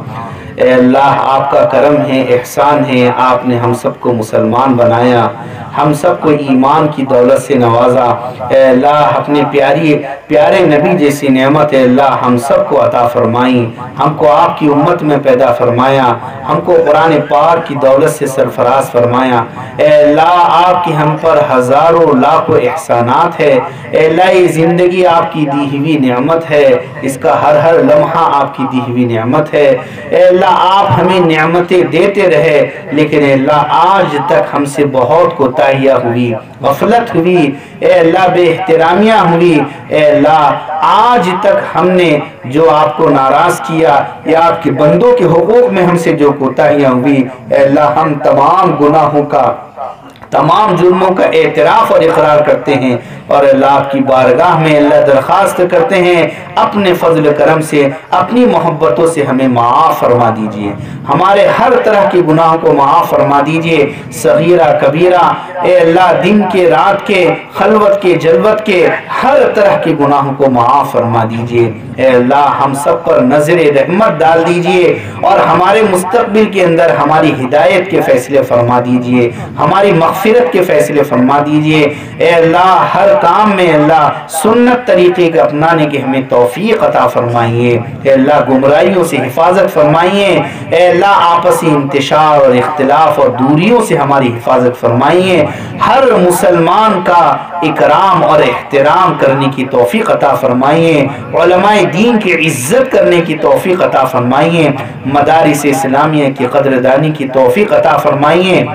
ए अल्लाह आपका करम है, एहसान है, आपने हम सबको मुसलमान बनाया, हम सबको ईमान की दौलत से नवाजा। ए अल्लाह अपने प्यारे नबी जैसी नेमत है अल्लाह हम सबको अता फरमाई, हमको आपकी उम्मत में पैदा फरमाया, हमको कुरान पाक की दौलत से सरफराज फरमाया। ए अल्लाह आपकी हम पर हजारों लाखों एहसानात है। ए अल्लाह ये जिंदगी आपकी दी हुई नेमत है, इसका हर हर लम्हा आपकी दी हुई नेमत है। ए अल्लाह आप हमें नेमतें देते रहे, लेकिन अल्लाह आज तक हमसे बहुत कोताहियाँ हुई, गफलत हुई, ए अल्लाह बेएहतरामियाँ हुई। ए अल्लाह आज तक हमने जो आपको नाराज किया या आपके बंदों के हुकूक में हमसे जो कोताहियाँ हुई, ए अल्लाह हम तमाम गुनाहों का, तमाम जुर्मों का एतराफ़ और इकरार करते हैं और अल्लाह की बारगाह में अल्लाह दरख्वास्त करते हैं अपने फजल करम से, अपनी मोहब्बतों से हमें माफ़ फरमा दीजिए, हमारे हर तरह के गुनाहों को माफ़ फरमा दीजिए, सगीरा कबीरा। ए अल्लाह दिन के रात के, खलवत के जलवत के, हर तरह के गुनाहों को माफ़ फरमा दीजिए। ए अल्लाह हम सब पर नजर रहमत डाल दीजिए और हमारे मुस्तकबिल के अंदर हमारी हिदायत के फैसले फरमा दीजिए, हमारी मग़फ़िरत के फैसले फरमा दीजिए। ए अल्लाह हर काम में अल्लाह सुन्नत तरीके के अपनाने की हमें तौफीक अता फरमाइए। ए अल्लाह गुमराहियों से हिफाजत फरमाइए। ए अल्लाह आपसी इंतशार और इख्तिलाफ और दूरियों से हमारी हिफाजत फरमाइए। हर मुसलमान का इकराम और एहतराम करने की तौफीक अता फरमाइए। उलमाए दीन की इज्जत करने की तौफीक अता फरमाइए। मदारिस इस्लामिया की कदरदानी की तौफीक अता फरमाइए।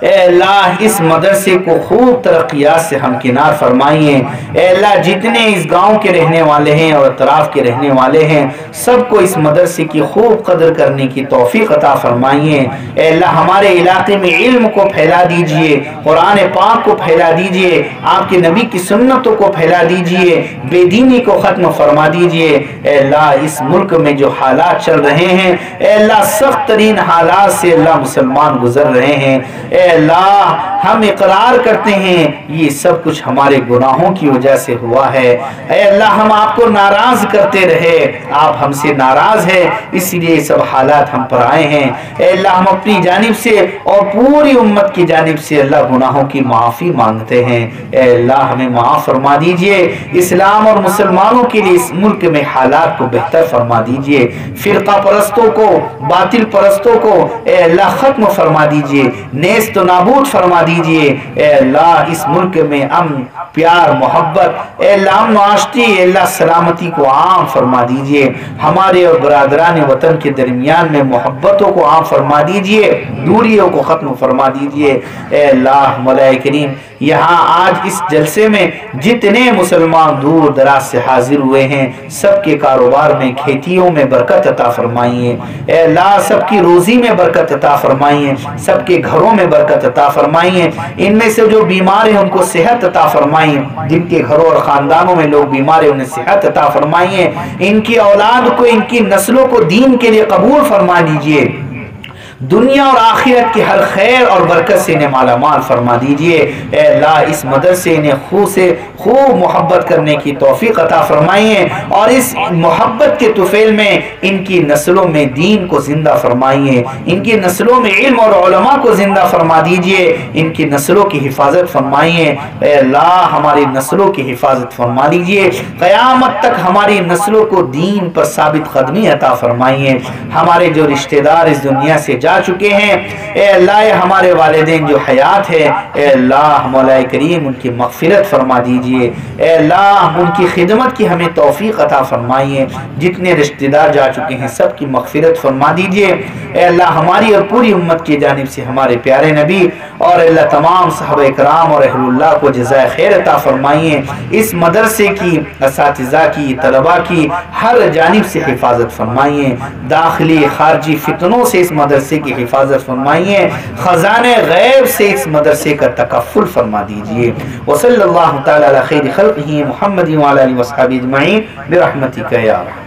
ए अल्लाह इस मदरसे को खूब तरक्यात से हमकिनार फरमाइए। ए अल्लाह जितने इस गांव के रहने वाले हैं और अतराफ के रहने वाले हैं, सबको इस मदरसे की खूब कदर करने की तौफीक अता फरमाइए। ए अल्लाह हमारे इलाके में इल्म को फैला दीजिए, कुरान पाक को फैला दीजिए, आपके नबी की सुन्नतों को फैला दीजिए, बेदीनी को ख़त्म फरमा दीजिए। ए अल्लाह इस मुल्क में जो हालात चल रहे हैं, ए अल्लाह सख्त तरीन हालात से अल्लाह मुसलमान गुजर रहे हैं। ए अल्लाह हम इकरार करते हैं ये सब कुछ हमारे गुनाहों की वजह से हुआ है। ए अल्लाह हम आपको नाराज करते रहे, आप हमसे नाराज है, इसलिए सब हालात हम पर आए हैं। ए अल्लाह हम अपनी जानिब से और पूरी उम्मत की जानिब से अल्लाह गुनाहों की माफ़ी मांगते हैं। ए अल्लाह हमें माफ़ फरमा दीजिए। इस्लाम और मुसलमानों के लिए इस मुल्क में हालात को बेहतर फरमा दीजिए। फिरका परस्तों को, बातिल परस्तों को ए अल्लाह ख़त्म फरमा दीजिए, नेस्त तो नाबूद फरमा दीजिए। ए अल्लाह इस मुल्क में अमन, प्यार, मोहब्बत, ए अल्लाह माशती, अल्लाह सलामती को आम फरमा दीजिए। हमारे और बरादरान वतन के दरमियान में मोहब्बतों को आम फरमा दीजिए, दूरियों को ख़त्म फरमा दीजिए। ए अल्लाह मौला करीम यहाँ आज इस जलसे में जितने मुसलमान दूर दराज से हाजिर हुए हैं, सबके कारोबार में, खेतियों में बरकत अता फरमाइए। ए अल्लाह सबकी रोजी में बरकत अता फरमाइए, सबके घरों में बरकत अता फरमाइए। इनमें से जो बीमार हैं उनको सेहत अता फरमाइए, जिनके घरों और खानदानों में लोग बीमार हैं उन्हें सेहत अता फरमाइए। इनकी औलाद को, इनकी नस्लों को दीन के लिए कबूल फरमा लीजिए। दुनिया और आखिरत की हर खैर और बरकत से इन्हें मालामाल फरमा दीजिए। ए अल्लाह इस मदरसे इन्हें खूब मोहब्बत करने की तौफीक अता फरमाइए और इस मोहब्बत के तुफेल में इनकी नस्लों में दीन को जिंदा फरमाइए, इनकी नस्लों में इल्म और उलमा को जिंदा फरमा दीजिए, इनकी नस्लों की हिफाजत फरमाइए। ए अल्लाह हमारी नस्लों की हिफाजत फरमा लीजिए, क़यामत तक हमारी नस्लों को दीन पर साबित कदमी अता फरमाइए। हमारे जो रिश्तेदार इस दुनिया से जा चुके हैं, ए अल्लाह हमारे वालिदैन जो हयात है, ए अल्लाह मौला करीम उनकी मग़फ़िरत फरमा दीजिए। ए अल्लाह उनकी खिदमत की हमें तौफीक अता फरमाइए। जितने रिश्तेदार जा चुके हैं सबकी मग़फ़िरत फरमा दीजिए। ए अल्लाह हमारी और पूरी उम्मत की जानिब से हमारे प्यारे नबी और अल्लाह तमाम सहाबा इकराम और अहलुल्लाह को जज़ाए खैर अता फरमाइए। इस मदरसे की, असातिज़ा की, तलबा की हर जानिब से हिफाजत फरमाइए। दाखिली खारजी फितनों से इस मदरसे की हिफाजत फरमाइए। खजाने गैब से इस मदरसे का तकफ़ुल फरमा दीजिए। वसल्लल्लाहु तआला अला खैरि खल्क़िही मुहम्मद व अला आलिहि व अस्हाबिही अजमईन बिरहमतिका या अरहम।